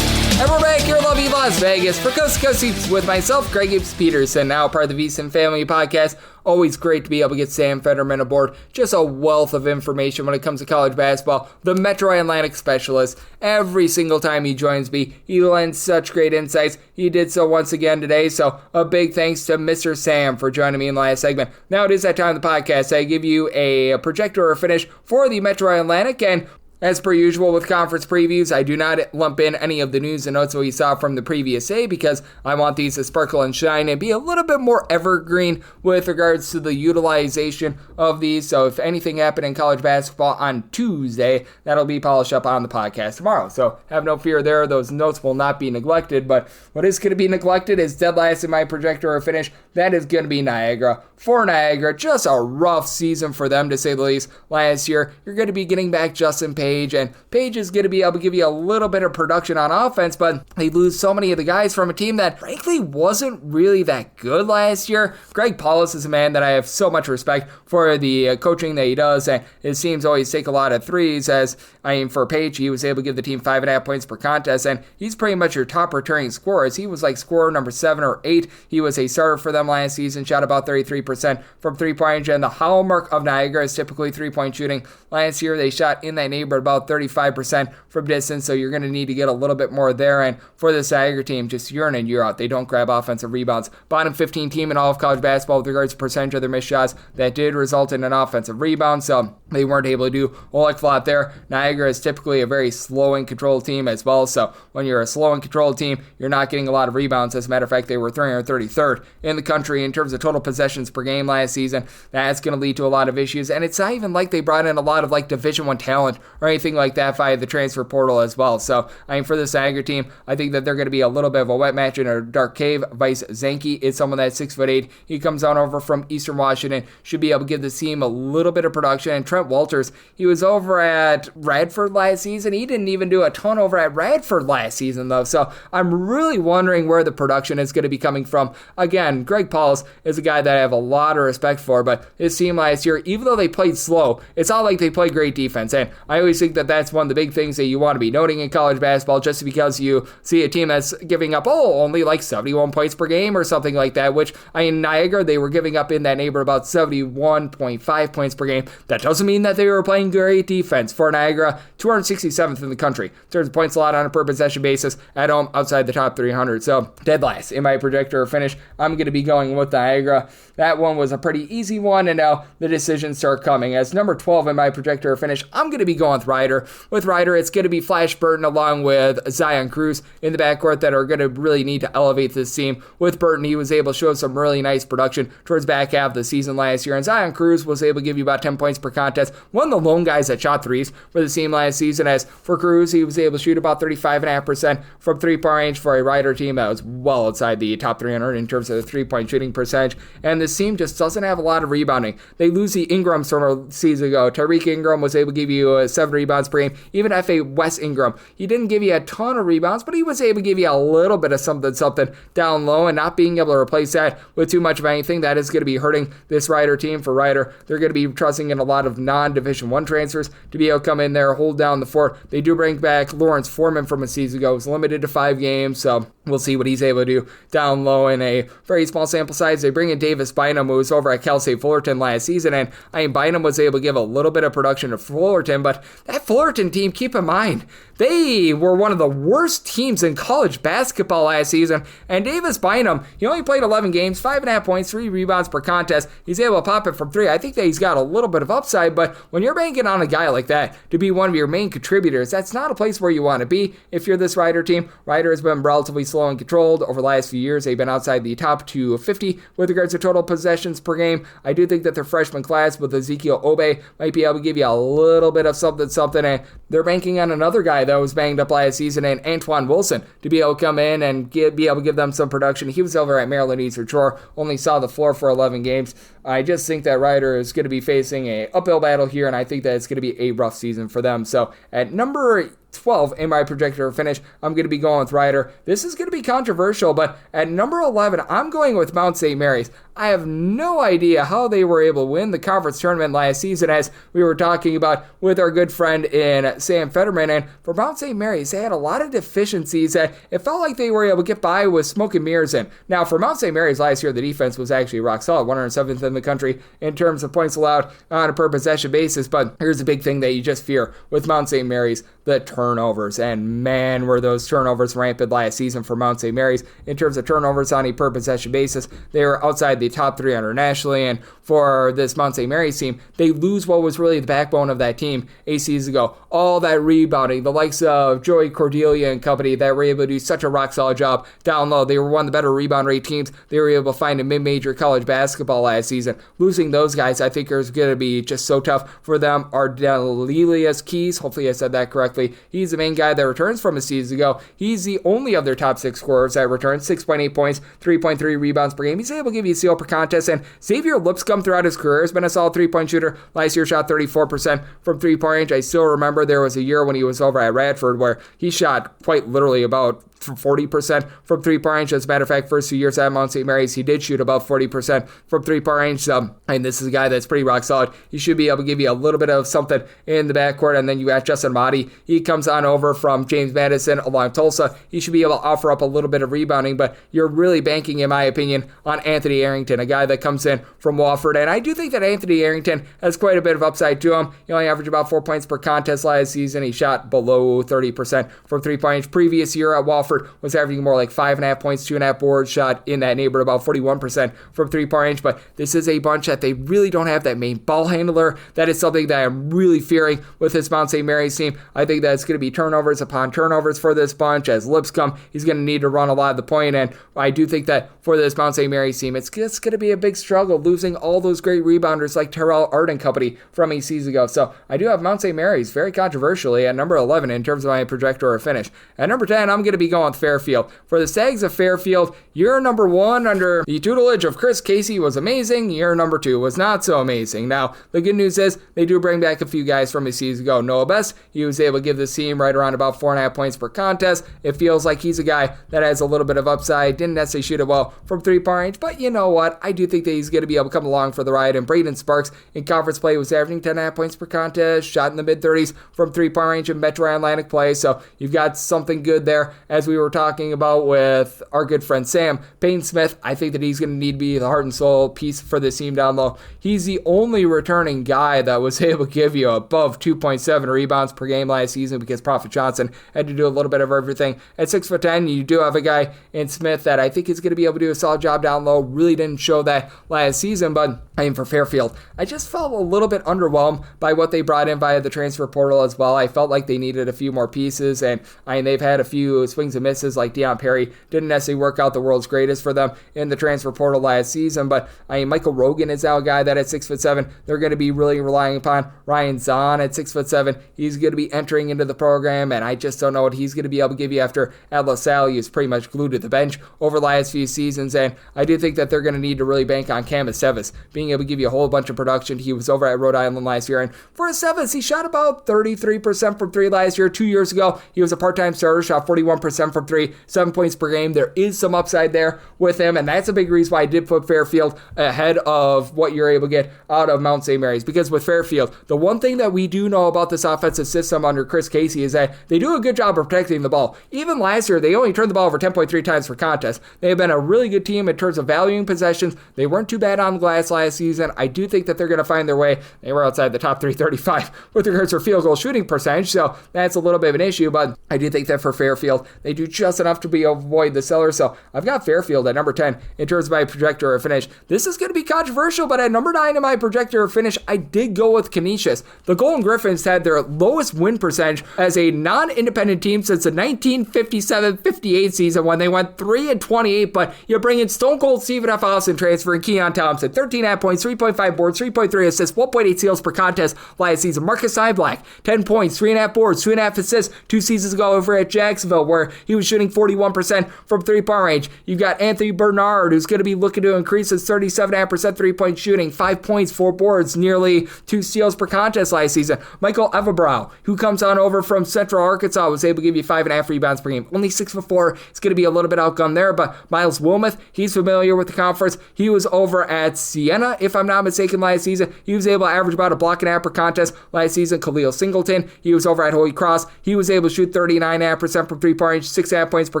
And we're back here in lovely Las Vegas for Coast to Coast Hoops with myself, Greg Gibbs Peterson, now part of the VSiN Family Podcast. Always great to be able to get Sam Federman aboard. Just a wealth of information when it comes to college basketball. The Metro Atlantic specialist. Every single time he joins me, he lends such great insights. He did so once again today. So a big thanks to Mr. Sam for joining me in the last segment. Now it is that time of the podcast. I give you a projector or finish for the Metro Atlantic, and as per usual with conference previews, I do not lump in any of the news and notes that we saw from the previous day because I want these to sparkle and shine and be a little bit more evergreen with regards to the utilization of these. So if anything happened in college basketball on Tuesday, that'll be polished up on the podcast tomorrow. So have no fear there. Those notes will not be neglected. But what is going to be neglected is dead last in my projector or finish. That is going to be Niagara. For Niagara, just a rough season for them, to say the least. Last year, you're going to be getting back Justin Page, and Page is going to be able to give you a little bit of production on offense, but they lose so many of the guys from a team that frankly wasn't really that good last year. Greg Paulus is a man that I have so much respect for the coaching that he does, and it seems always take a lot of threes. For Page, he was able to give the team 5.5 points per contest, and he's pretty much your top returning scorer. He was like scorer number 7 or 8. He was a starter for them last season, shot about 33% from three-point range, and the hallmark of Niagara is typically three-point shooting. Last year, they shot in that neighborhood about 35% from distance, so you're going to need to get a little bit more there. And for this Niagara team, just year in and year out, they don't grab offensive rebounds. Bottom 15 team in all of college basketball with regards to percentage of their missed shots that did result in an offensive rebound, so they weren't able to do a whole heck of a lot there. Niagara is typically a very slow and controlled team as well, so when you're a slow and controlled team, you're not getting a lot of rebounds. As a matter of fact, they were 333rd in the country in terms of total possessions per game last season. That's going to lead to a lot of issues, and it's not even like they brought in a lot of like Division I talent or anything like that via the transfer portal as well. So, I mean, for this Niagara team, I think that they're going to be a little bit of a wet match in a dark cave. Vice Zanke is someone that's 6'8". He comes on over from Eastern Washington, should be able to give the team a little bit of production. And Trent Walters, he was over at Radford last season. He didn't even do a ton over at Radford last season, though. So I'm really wondering where the production is going to be coming from. Again, Greg Pauls is a guy that I have a lot of respect for, but his team last year, even though they played slow, it's not like they played great defense. And I always think that that's one of the big things that you want to be noting in college basketball, just because you see a team that's giving up, only like 71 points per game or something like that, which, in Niagara, they were giving up in that neighborhood about 71.5 points per game. That doesn't mean that they were playing great defense. For Niagara, 267th in the country in terms of points allowed on a per possession basis at home, outside the top 300. So dead last in my projector finish, I'm going to be going with Niagara. That one was a pretty easy one, and now the decisions start coming. As number 12 in my projector finish, I'm going to be going with Ryder. With Ryder, it's going to be Flash Burton along with Zion Cruz in the backcourt that are going to really need to elevate this team. With Burton, he was able to show some really nice production towards back half of the season last year, and Zion Cruz was able to give you about 10 points per contest. One of the lone guys that shot threes for the team last season. As for Cruz, he was able to shoot about 35.5% from three-point range for a Ryder team that was well outside the top 300 in terms of the three-point shooting percentage. And this team just doesn't have a lot of rebounding. They lose the Ingrams from a season ago. Tyreek Ingram was able to give you 7 rebounds per game. Even F.A. Wes Ingram, he didn't give you a ton of rebounds, but he was able to give you a little bit of something down low, and not being able to replace that with too much of anything, that is going to be hurting this Ryder team. For Ryder, they're going to be trusting in a lot of non-Division I transfers to be able to come in there, hold down the fort. They do bring back Lawrence Foreman from a season ago. It was limited to 5 games, so we'll see what he's able to do down low in a very small sample size. They bring in Davis Bynum, who was over at Cal State Fullerton last season, and Bynum was able to give a little bit of production to Fullerton, but that Fullerton team, keep in mind, they were one of the worst teams in college basketball last season, and Davis Bynum, he only played 11 games, 5.5 points, 3 rebounds per contest. He's able to pop it from 3. I think that he's got a little bit of upside, but when you're banking on a guy like that to be one of your main contributors, that's not a place where you want to be if you're this Ryder team. Ryder has been relatively slow and controlled over the last few years. They've been outside the top 250 with regards to total possessions per game. I do think that their freshman class with Ezekiel Obey might be able to give you a little bit of something, and they're banking on another guy that was banged up last season, and Antoine Wilson, to be able to come in and be able to give them some production. He was over at Maryland Eastern Shore, only saw the floor for 11 games. I just think that Ryder is going to be facing a uphill battle here, and I think that it's going to be a rough season for them. So at number 12 in my projector finish, I'm going to be going with Ryder. This is going to be controversial, but at number 11, I'm going with Mount St. Mary's. I have no idea how they were able to win the conference tournament last season, as we were talking about with our good friend in Sam Federman. And for Mount St. Mary's, they had a lot of deficiencies that it felt like they were able to get by with smoke and mirrors in. Now, for Mount St. Mary's last year, the defense was actually rock solid, 107th in the country in terms of points allowed on a per possession basis. But here's the big thing that you just fear with Mount St. Mary's: the turnovers. And man, were those turnovers rampant last season for Mount St. Mary's. In terms of turnovers on a per possession basis, they were outside the top 300 nationally. And for this Mount St. Mary's team, they lose what was really the backbone of that team 8 seasons ago. All that rebounding, the likes of Joey Cordelia and company that were able to do such a rock solid job down low. They were one of the better rebound rate teams they were able to find in mid-major college basketball last season. Losing those guys, I think, is going to be just so tough for them. Ardelilius Keys, hopefully I said that correctly, he's the main guy that returns from a season ago. He's the only of their top 6 scorers that returns, 6.8 points, 3.3 rebounds per game. He's able to give you a steal per contest. And Xavier Lipscomb throughout his career has been a solid 3-point shooter. Last year shot 34% from 3-point range. I still remember there was a year when he was over at Radford where he shot quite literally about 40% from 3-point range. As a matter of fact, first 2 years at Mount St. Mary's, he did shoot about 40% from 3-point range. And this is a guy that's pretty rock solid. He should be able to give you a little bit of something in the backcourt. And then you got Justin Motti. He comes on over from James Madison along Tulsa. He should be able to offer up a little bit of rebounding, but you're really banking, in my opinion, on Anthony Arrington, a guy that comes in from Wofford. And I do think that Anthony Arrington has quite a bit of upside to him. He only averaged about 4 points per contest last season. He shot below 30% from 3-point range. Previous year at Wofford, Crawford was averaging more like 5.5 points, 2.5 boards, shot in that neighborhood about 41% from three-point range. But this is a bunch that they really don't have that main ball handler. That is something that I'm really fearing with this Mount St. Mary's team. I think that it's going to be turnovers upon turnovers for this bunch. As Lipscomb, he's going to need to run a lot of the point, and I do think that for this Mount St. Mary's team, it's just going to be a big struggle losing all those great rebounders like Terrell Art and company from a season ago. So I do have Mount St. Mary's very controversially at number 11 in terms of my projector or finish. At number 10, I'm going to be going with Fairfield. For the Sags of Fairfield, year number 1 under the tutelage of Chris Casey was amazing. Year number 2 was not so amazing. Now, the good news is they do bring back a few guys from a season ago. Noah Best, he was able to give this team right around about 4.5 points per contest. It feels like he's a guy that has a little bit of upside. Didn't necessarily shoot it well from three-point range, but you know what? I do think that he's going to be able to come along for the ride. And Braden Sparks in conference play was averaging 10.5 points per contest, shot in the mid-30s from three-point range in Metro Atlantic play. So you've got something good there. As we were talking about with our good friend Sam, Payne Smith, I think that he's going to need to be the heart and soul piece for this team down low. He's the only returning guy that was able to give you above 2.7 rebounds per game last season because Prophet Johnson had to do a little bit of everything. At 6'10", you do have a guy in Smith that I think is going to be able to do a solid job down low. Really didn't show that last season, but I mean, for Fairfield, I just felt a little bit underwhelmed by what they brought in via the transfer portal as well. I felt like they needed a few more pieces, and I mean, they've had a few swings and misses like Deion Perry. Didn't necessarily work out the world's greatest for them in the transfer portal last season, but I mean, Michael Rogan is now a guy that at 6'7", they're going to be really relying upon. Ryan Zahn at 6'7", he's going to be entering into the program, and I just don't know what he's going to be able to give you after at LaSalle. He was pretty much glued to the bench over the last few seasons, and I do think that they're going to need to really bank on Cam Esteves being able to give you a whole bunch of production. He was over at Rhode Island last year, and for Esteves, he shot about 33% from three last year. 2 years ago, he was a part-time starter, shot 41% from three, 7 points per game. There is some upside there with him, and that's a big reason why I did put Fairfield ahead of what you're able to get out of Mount St. Mary's, because with Fairfield, the one thing that we do know about this offensive system under Chris Casey is that they do a good job of protecting the ball. Even last year, they only turned the ball over 10.3 times per contest. They have been a really good team in terms of valuing possessions. They weren't too bad on the glass last season. I do think that they're going to find their way. They were outside the top 335 with regards to field goal shooting percentage, so that's a little bit of an issue, but I do think that for Fairfield, they do just enough to be avoid the sellers. So I've got Fairfield at number 10 in terms of my projector or finish. This is going to be controversial, but at number 9 in my projector or finish, I did go with Canisius. The Golden Griffins had their lowest win percentage as a non-independent team since the 1957-58 season when they went 3-28, but you bring in Stone Cold Stephen F. Austin transferring Keon Thompson, 13.5 points, 3.5 boards, 3.3 assists, 1.8 steals per contest last season. Marcus Black, 10 points, 3.5 boards, 2.5 assists 2 seasons ago over at Jacksonville, where he was shooting 41% from three-point range. You've got Anthony Bernard, who's going to be looking to increase his 37.5% three-point shooting, 5 points, 4 boards, nearly 2 steals per contest last season. Michael Everbrow, who comes on over from Central Arkansas, was able to give you 5.5 rebounds per game. Only 6'4". It's going to be a little bit outgunned there, but Miles Wilmoth, he's familiar with the conference. He was over at Siena, if I'm not mistaken, last season. He was able to average about a block and a half per contest last season. Khalil Singleton, he was over at Holy Cross. He was able to shoot 39.5% from three-point range, 6.5 points per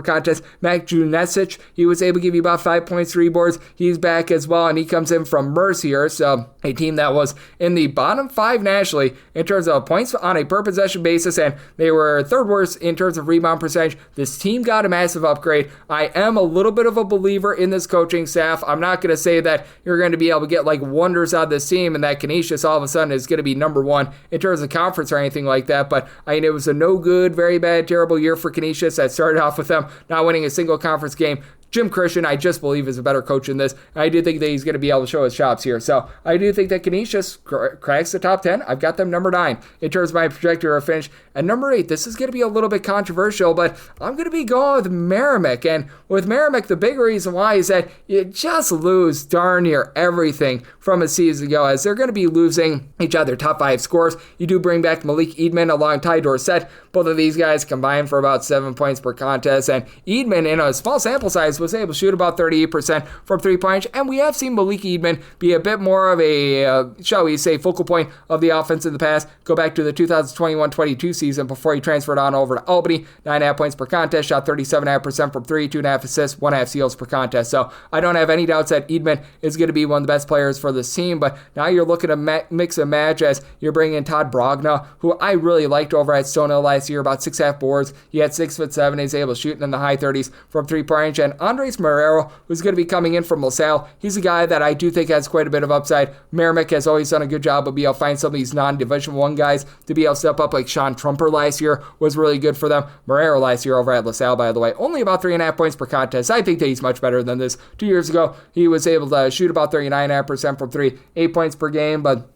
contest. Mac Junesic, he was able to give you about 5 points, 3 boards. He's back as well, and he comes in from Mercier, so a team that was in the bottom 5 nationally in terms of points on a per possession basis, and they were third worst in terms of rebound percentage. This team got a massive upgrade. I am a little bit of a believer in this coaching staff. I'm not going to say that you're going to be able to get like wonders out of this team and that Canisius all of a sudden is going to be number 1 in terms of conference or anything like that, but I mean, it was a no good, very bad, terrible year for Canisius that started off with them not winning a single conference game. Jim Christian, I just believe, is a better coach in this. I do think that he's going to be able to show his chops here. So I do think that Canisius cracks the top 10. I've got them number 9 in terms of my projector or finish. At number 8, this is going to be a little bit controversial, but I'm going to be going with Merrimack. And with Merrimack, the big reason why is that you just lose darn near everything from a season ago, as they're going to be losing each other top 5 scores. You do bring back Malik Eadman along Ty Dorsett. Both of these guys combined for about 7 points per contest. And Eadman, in a small sample size, was able to shoot about 38% from three-point range, and we have seen Malik Eadman be a bit more of a, shall we say, focal point of the offense in the past. Go back to the 2021-22 season before he transferred on over to Albany. 9.5 points per contest, shot 37.5% from three, 2.5 assists, 1.5 steals per contest. So I don't have any doubts that Eadman is going to be one of the best players for this team, but now you're looking to mix and match as you're bringing in Todd Brogna, who I really liked over at Stonehill last year, about 6.5 boards. He had 6'7", he's able to shoot in the high 30s from three-point range, and Andres Marrero, who's going to be coming in from LaSalle. He's a guy that I do think has quite a bit of upside. Merrimack has always done a good job of being able to find some of these non-Division I guys to be able to step up, like Sean Trumper last year was really good for them. Marrero last year over at LaSalle, by the way, only about 3.5 points per contest. I think that he's much better than this. 2 years ago, he was able to shoot about 39.5% from three, 8 points per game, but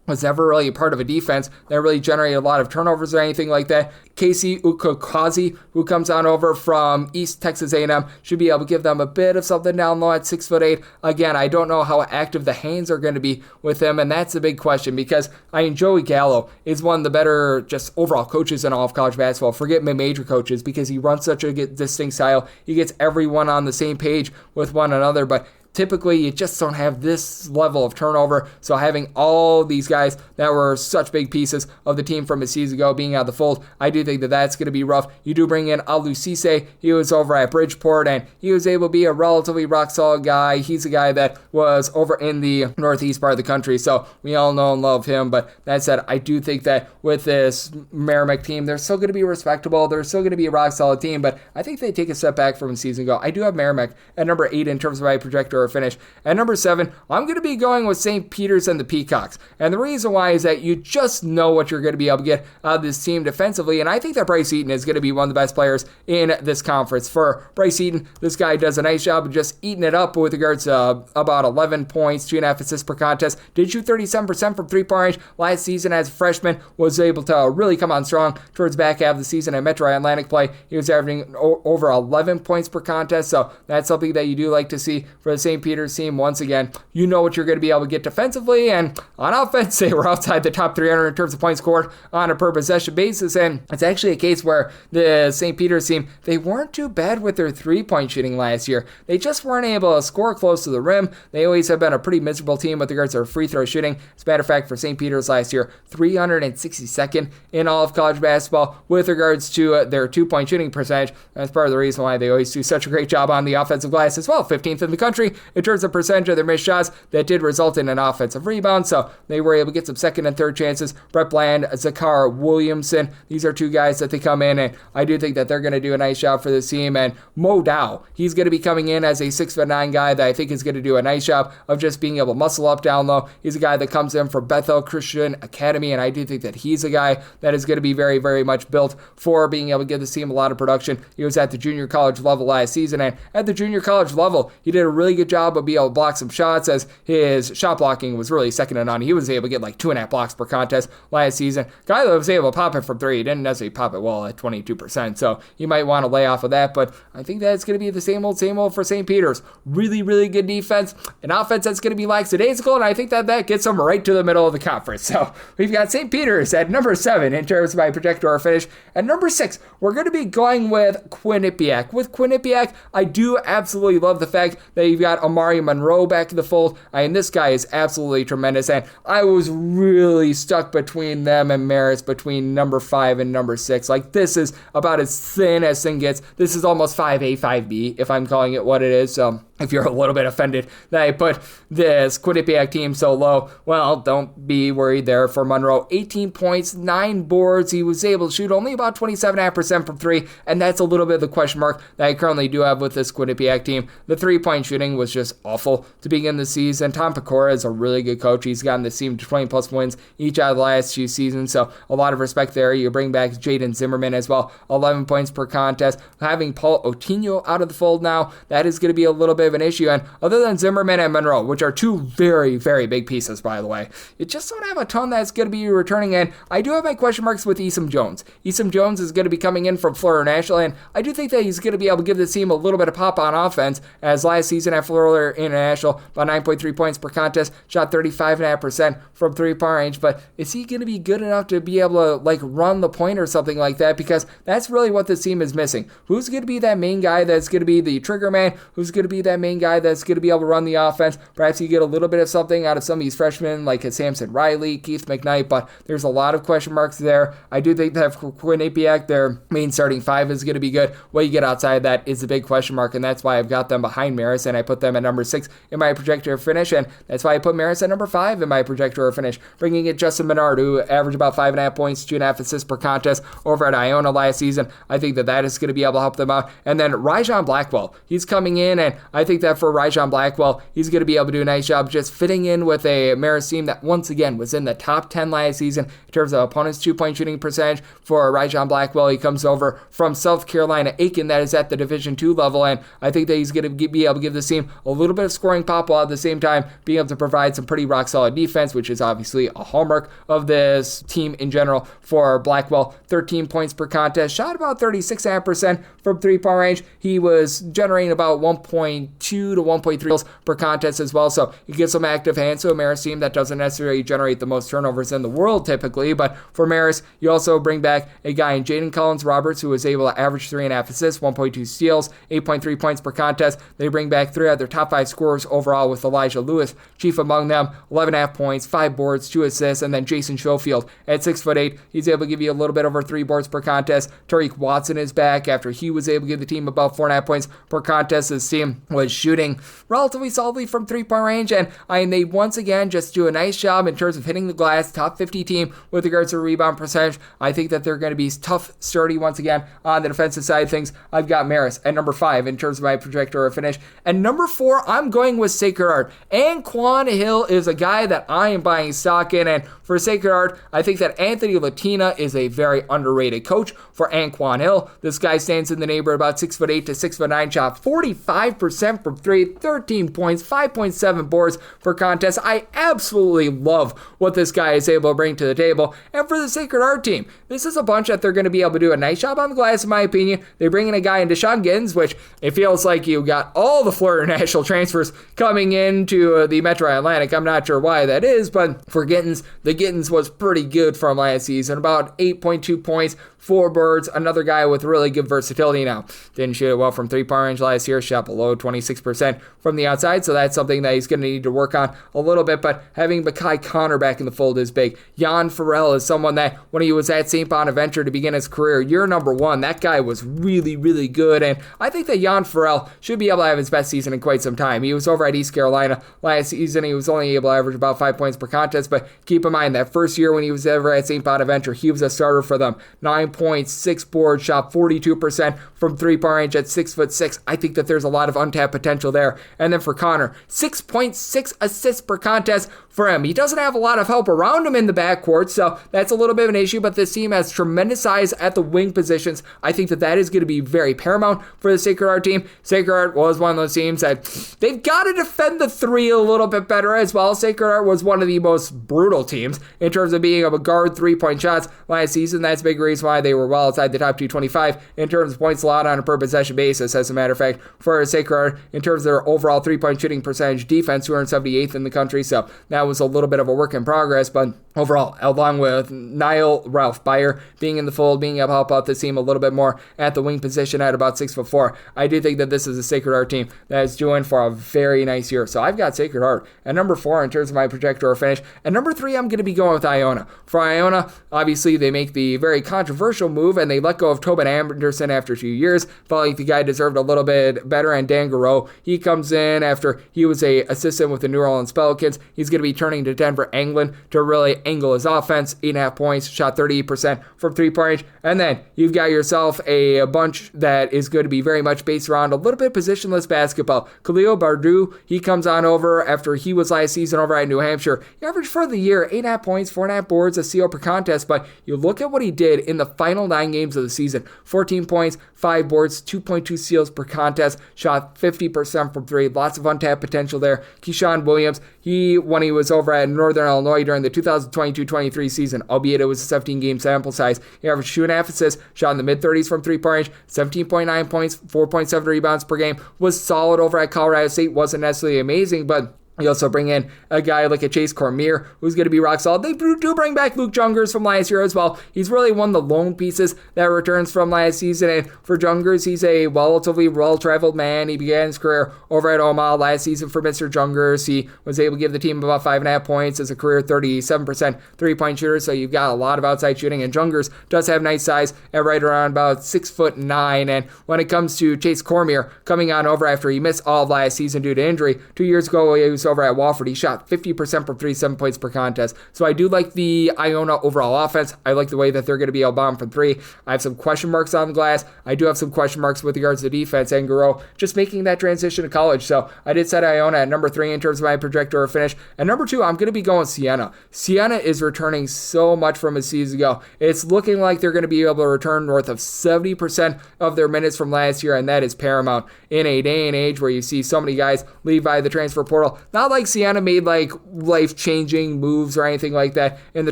was never really a part of a defense that really generated a lot of turnovers or anything like that. Casey Ukokazi, who comes on over from East Texas A&M, should be able to give them a bit of something down low at 6'8". Again, I don't know how active the Haynes are going to be with him, and that's a big question because Joey Gallo is one of the better just overall coaches in all of college basketball. Forget mid-major coaches because he runs such a distinct style. He gets everyone on the same page with one another, but typically, you just don't have this level of turnover, so having all these guys that were such big pieces of the team from a season ago being out of the fold, I do think that that's going to be rough. You do bring in Alu Cisse. He was over at Bridgeport, and he was able to be a relatively rock-solid guy. He's a guy that was over in the northeast part of the country, so we all know and love him, but that said, I do think that with this Merrimack team, they're still going to be respectable. They're still going to be a rock-solid team, but I think they take a step back from a season ago. I do have Merrimack at number 8 in terms of my projector or finish. At number 7, I'm going to be going with St. Peter's and the Peacocks. And the reason why is that you just know what you're going to be able to get out of this team defensively. And I think that Bryce Eaton is going to be one of the best players in this conference. For Bryce Eaton, this guy does a nice job of just eating it up with regards to about 11 points, 2.5 assists per contest. Did shoot 37% from three-point range last season as a freshman. Was able to really come on strong towards the back half of the season at Metro Atlantic play. He was averaging over 11 points per contest. So that's something that you do like to see for the St. Peter's team. Once again, you know what you're going to be able to get defensively, and on offense, they were outside the top 300 in terms of points scored on a per possession basis, and it's actually a case where the St. Peter's team, they weren't too bad with their three-point shooting last year. They just weren't able to score close to the rim. They always have been a pretty miserable team with regards to their free throw shooting. As a matter of fact, for St. Peter's last year, 362nd in all of college basketball with regards to their two-point shooting percentage. That's part of the reason why they always do such a great job on the offensive glass as well. 15th in the country in terms of percentage of their missed shots that did result in an offensive rebound, so they were able to get some second and third chances. Brett Bland, Zakar Williamson, these are two guys that they come in, and I do think that they're going to do a nice job for this team. And Mo Dow, he's going to be coming in as a 6'9" guy that I think is going to do a nice job of just being able to muscle up down low. He's a guy that comes in from Bethel Christian Academy, and I do think that he's a guy that is going to be very, very much built for being able to give this team a lot of production. He was at the junior college level last season, and at the junior college level, he did a really good job of being able to block some shots, as his shot blocking was really second to none. He was able to get like 2.5 blocks per contest last season. Guy that was able to pop it from three, he didn't necessarily pop it well at 22%, so you might want to lay off of that, but I think that it's going to be the same old for St. Peter's. Really, really good defense, an offense that's going to be lackadaisical, and I think that gets them right to the middle of the conference. So we've got St. Peter's at number 7 in terms of my projector finish. At number 6, we're going to be going with Quinnipiac. With Quinnipiac, I do absolutely love the fact that you've got Amari Monroe back in the fold. This guy is absolutely tremendous, and I was really stuck between them and Marist, between number 5 and number 6. Like, this is about as thin as thing gets. This is almost 5A, 5B, if I'm calling it what it is. So if you're a little bit offended that I put this Quinnipiac team so low, well, don't be worried there for Monroe. 18 points, 9 boards. He was able to shoot only about 27.5% from three, and that's a little bit of the question mark that I currently do have with this Quinnipiac team. The three-point shooting was just awful to begin the season. Tom Pecora is a really good coach. He's gotten this team to 20-plus wins each out of the last few seasons, so a lot of respect there. You bring back Jaden Zimmerman as well, 11 points per contest. Having Paul Otino out of the fold now, that is going to be a little bit of an issue. And other than Zimmerman and Monroe, which are two very, very big pieces, by the way, you just don't have a ton that's going to be returning in. I do have my question marks with Esom Jones. Esom Jones is going to be coming in from Florida International, and I do think that he's going to be able to give this team a little bit of pop on offense, as last season at Florida International, about 9.3 points per contest, shot 35.5% from three-point range. But is he going to be good enough to be able to run the point or something like that? Because that's really what this team is missing. Who's going to be that main guy that's going to be the trigger man? Who's going to be that main guy that's going to be able to run the offense? Perhaps you get a little bit of something out of some of these freshmen like a Samson Riley, Keith McKnight, but there's a lot of question marks there. I do think that for Quinnipiac, their main starting five is going to be good. What you get outside of that is a big question mark, and that's why I've got them behind Marist, and I put them at number 6 in my projector finish, and that's why I put Marist at number 5 in my projector finish, bringing in Justin Menard, who averaged about 5.5 points, 2.5 assists per contest over at Iona last season. I think that is going to be able to help them out. And then Rajon Blackwell, he's coming in, and I think that for Rajon Blackwell, he's going to be able to do a nice job just fitting in with a Marist team that once again was in the top 10 last season in terms of opponents' 2-point shooting percentage. For Rajon Blackwell, he comes over from South Carolina Aiken, that is at the Division II level, and I think that he's going to be able to give this team a little bit of scoring pop while at the same time being able to provide some pretty rock-solid defense, which is obviously a hallmark of this team in general. For Blackwell, 13 points per contest, shot about 36.5% from three-point range. He was generating about 1.2 to 1.3 goals per contest as well, so he gets some active hands to a Marist team that doesn't necessarily generate the most turnovers in the world typically. But for Marist, you also bring back a guy in Jaden Collins-Roberts who was able to average 3.5 assists, 1.2 steals, 8.3 points per contest. They bring back 3 of their top 5 scorers overall, with Elijah Lewis chief among them, 11.5 points, 5 boards, 2 assists, and then Jason Schofield at 6'8". He's able to give you a little bit over 3 boards per contest. Tariq Watson is back after he was able to give the team about 4.5 points per contest. This team was shooting relatively solidly from three-point range, and they once again just do a nice job in terms of hitting the glass. Top 50 team with regards to rebound percentage. I think that they're going to be tough, sturdy once again on the defensive side of things. I've got Marist at number 5 in terms of my projector finish. And number 4, I'm going with Sacred Heart. Anquan Hill is a guy that I am buying stock in, and for Sacred Heart, I think that Anthony Latina is a very underrated coach. For Anquan Hill, this guy stands in the neighborhood about 6'8" to 6'9", shot 45% from 3, 13 points, 5.7 boards per contest. I absolutely love what this guy is able to bring to the table. And for the Sacred Heart team, this is a bunch that they're going to be able to do a nice job on the glass, in my opinion. They bring in a guy in Deshaun Giddens, which it feels like you got all the Florida National transfers coming into the Metro Atlantic. I'm not sure why that is, but for Giddens, the Giddens was pretty good from last season. About 8.2 points, 4 boards, another guy with really good versatility now. Didn't shoot it well from three-point range last year, shot below 26% from the outside, so that's something that he's going to need to work on a little bit, but having Makai Connor back in the fold is big. Jan Farrell is someone that, when he was at St. Bonaventure to begin his career, year number 1, that guy was really, really good, and I think that Jan Farrell should be able to have his best season in quite some time. He was over at East Carolina last season. He was only able to average about 5 points per contest, but keep in mind that first year when he was ever at St. Bonaventure, he was a starter for them. 9 points, 6 boards, shot 42% from three-point range at 6'6". I think that there's a lot of untapped potential there. And then for Connor, 6.6 assists per contest for him. He doesn't have a lot of help around him in the backcourt, so that's a little bit of an issue, but this team has tremendous size at the wing positions. I think that is going to be very paramount for the Sacred Heart team. Sacred Heart was one of those teams that they've got to defend the 3 a little bit better as well. Sacred Heart was one of the most brutal teams in terms of being able to guard 3-point shots last season. That's a big reason why they were well outside the top 225 in terms of points allowed on a per possession basis. As a matter of fact, for Sacred Heart, in terms of their overall 3-point shooting percentage defense, 278th in the country, so that was a little bit of a work in progress, but overall, along with Niall Ralph Byer being in the fold, being able to help out this team a little bit more at the wing position at about 6'4", I do think that this is a Sacred Heart team that is doing for a very nice year. So I've got Sacred Heart at number 4 in terms of my projector finish. At number 3, I'm going to be going with Iona. For Iona, obviously they make the very controversial move and they let go of Tobin Anderson after 2 years. Felt like the guy deserved a little bit better. And Dan Garreau, he comes in after he was a assistant with the New Orleans Pelicans. He's going to be be turning to Denver Anglin to really angle his offense. 8.5 points, shot 38% from three-point range. And then you've got yourself a bunch that is going to be very much based around a little bit positionless basketball. Khalil Bardou, he comes on over after he was last season over at New Hampshire. He averaged for the year 8.5 points, 4.5 boards, a steal per contest, but you look at what he did in the final 9 games of the season. 14 points, 5 boards, 2.2 steals per contest, shot 50% from 3. Lots of untapped potential there. Keyshawn Williams, when he was over at Northern Illinois during the 2022-23 season, albeit it was a 17-game sample size, he averaged 2.5 assists, shot in the mid-30s from three-point range, 17.9 points, 4.7 rebounds per game, was solid over at Colorado State, wasn't necessarily amazing, but you also bring in a guy like a Chase Cormier, who's going to be rock solid. They do bring back Luke Jungers from last year as well. He's really one of the lone pieces that returns from last season. And for Jungers, he's a relatively well-traveled man. He began his career over at Omaha last season for Mr. Jungers. He was able to give the team about 5.5 points as a career 37% three-point shooter. So you've got a lot of outside shooting. And Jungers does have nice size at right around about 6'9". And when it comes to Chase Cormier coming on over after he missed all of last season due to injury, 2 years ago he was over at Wofford. He shot 50% from 3, 7 points per contest. So I do like the Iona overall offense. I like the way that they're going to be able to bomb from 3. I have some question marks on the glass. I do have some question marks with regards to defense and Garreau just making that transition to college. So I did set Iona at number 3 in terms of my projector finish. And number 2, I'm going to be going Siena. Siena is returning so much from a season ago. It's looking like they're going to be able to return north of 70% of their minutes from last year, and that is paramount in a day and age where you see so many guys leave via the transfer portal. Not like Siena made like life-changing moves or anything like that in the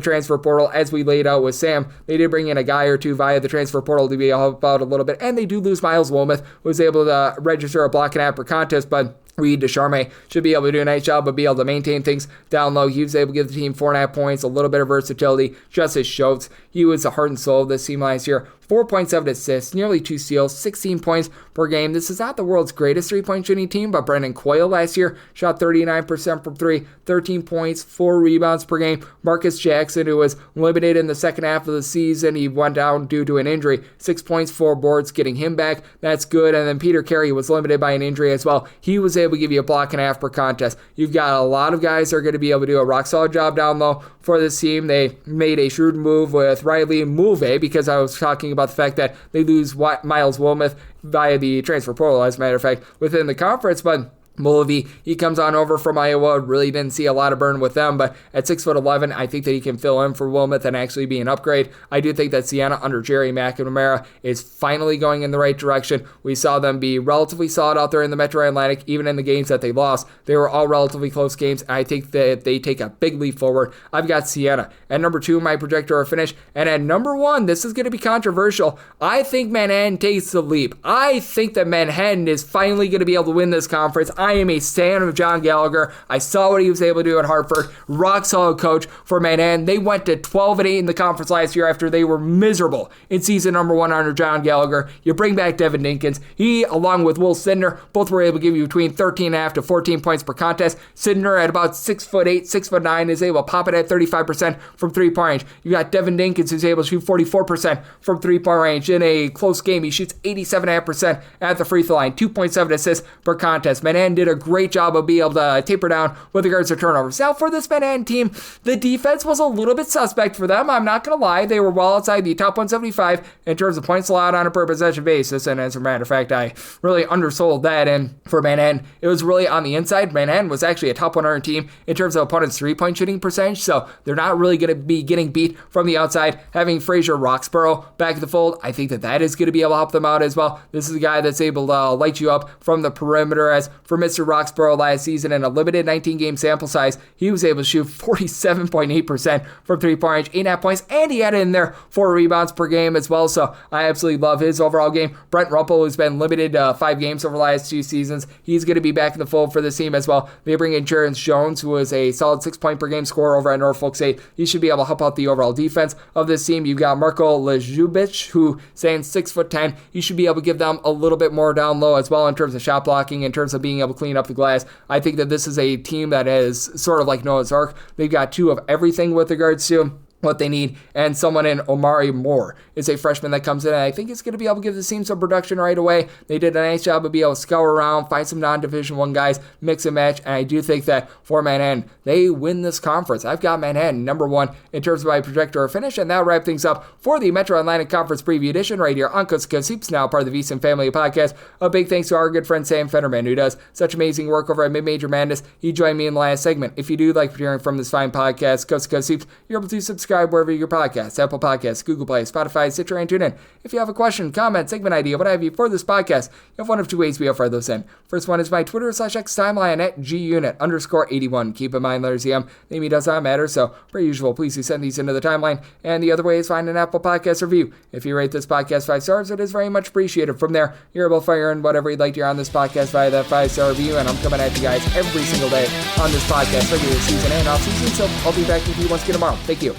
transfer portal as we laid out with Sam. They did bring in a guy or two via the transfer portal to be able to help out a little bit, and they do lose Miles Wilmoth, who was able to register a block and a half per contest, but Reed Descharme should be able to do a nice job of being able to maintain things down low. He was able to give the team 4.5 points, a little bit of versatility. Justice Schultz, he was the heart and soul of this team last year. 4.7 assists, nearly 2 steals, 16 points per game. This is not the world's greatest three-point shooting team, but Brendan Coyle last year shot 39% from 3, 13 points, 4 rebounds per game. Marcus Jackson, who was limited in the second half of the season, he went down due to an injury. 6 points, 4 boards, getting him back. That's good. And then Peter Carey was limited by an injury as well. He was able to give you a block and a half per contest. You've got a lot of guys that are going to be able to do a rock-solid job down low for this team. They made a shrewd move with Riley Mulvey, because I was talking about the fact that they lose Miles Wilmoth via the transfer portal, as a matter of fact, within the conference, but Mulvey, he comes on over from Iowa. Really didn't see a lot of burn with them, but at 6'11", I think that he can fill in for Wilmoth and actually be an upgrade. I do think that Siena under Jerry McNamara is finally going in the right direction. We saw them be relatively solid out there in the Metro Atlantic, even in the games that they lost. They were all relatively close games. I think that they take a big leap forward. I've got Siena at number 2 in my projector finish, and at number 1, this is going to be controversial. I think Manhattan takes the leap. I think that Manhattan is finally going to be able to win this conference. I am a fan of John Gallagher. I saw what he was able to do at Hartford. Rock solid coach for Manhattan. They went to 12-8 in the conference last year after they were miserable in season number 1 under John Gallagher. You bring back Devin Dinkins. He, along with Will Sidner, both were able to give you between 13.5 to 14 points per contest. Sidner at about 6'8", 6'9", is able to pop it at 35% from three-point range. You got Devin Dinkins, who's able to shoot 44% from three-point range. In a close game, he shoots 87.5% at the free throw line, 2.7 assists per contest. Manhattan did a great job of being able to taper down with regards to turnovers. Now, for this Manhattan team, the defense was a little bit suspect for them. I'm not going to lie. They were well outside the top 175 in terms of points allowed on a per possession basis, and as a matter of fact, I really undersold that. And for Manhattan, it was really on the inside. Manhattan was actually a top 100 team in terms of opponents' three-point shooting percentage, so they're not really going to be getting beat from the outside. Having Fraser Roxborough back in the fold, I think that that is going to be able to help them out as well. This is a guy that's able to light you up from the perimeter. As for Mr. Roxborough last season, in a limited 19-game sample size, he was able to shoot 47.8% from three-point range, 8.5 points, and he added in there 4 rebounds per game as well, so I absolutely love his overall game. Brent Rumpel, who's been limited 5 games over the last 2 seasons, he's going to be back in the fold for this team as well. They bring in Terrence Jones, who is a solid 6-point per game scorer over at Norfolk State. He should be able to help out the overall defense of this team. You've got Marko Lejubic, who, saying 6'10", he should be able to give them a little bit more down low as well in terms of shot blocking, in terms of being able to clean up the glass. I think that this is a team that is sort of like Noah's Ark. They've got 2 of everything with regards to what they need, and someone in Omari Moore is a freshman that comes in, and I think is going to be able to give the team some production right away. They did a nice job of being able to scour around, find some non-Division I guys, mix and match, and I do think that for Manhattan, they win this conference. I've got Manhattan number 1 in terms of my projector finish, and that'll wrap things up for the Metro Atlantic Conference Preview Edition right here on Coast to Coast Hoops, now part of the VSiN Family Podcast. A big thanks to our good friend Sam Federman, who does such amazing work over at Mid-Major Madness. He joined me in the last segment. If you do like hearing from this fine podcast, Coast to Coast Hoops, you're able to subscribe wherever your podcast, Apple Podcasts, Google Play, Spotify, Stitcher, and TuneIn. If you have a question, comment, segment idea, what have you for this podcast, you have one of two ways we have fire those in. First one is my Twitter/X timeline at gunit_81. Keep in mind, letters EM, name does not matter, so per usual, please do send these into the timeline. And the other way is find an Apple Podcast review. If you rate this podcast 5 stars, it is very much appreciated. From there, you're able to fire in whatever you'd like to hear on this podcast via that 5-star review, and I'm coming at you guys every single day on this podcast, regular season and off season, so I'll be back with you once again tomorrow. Thank you.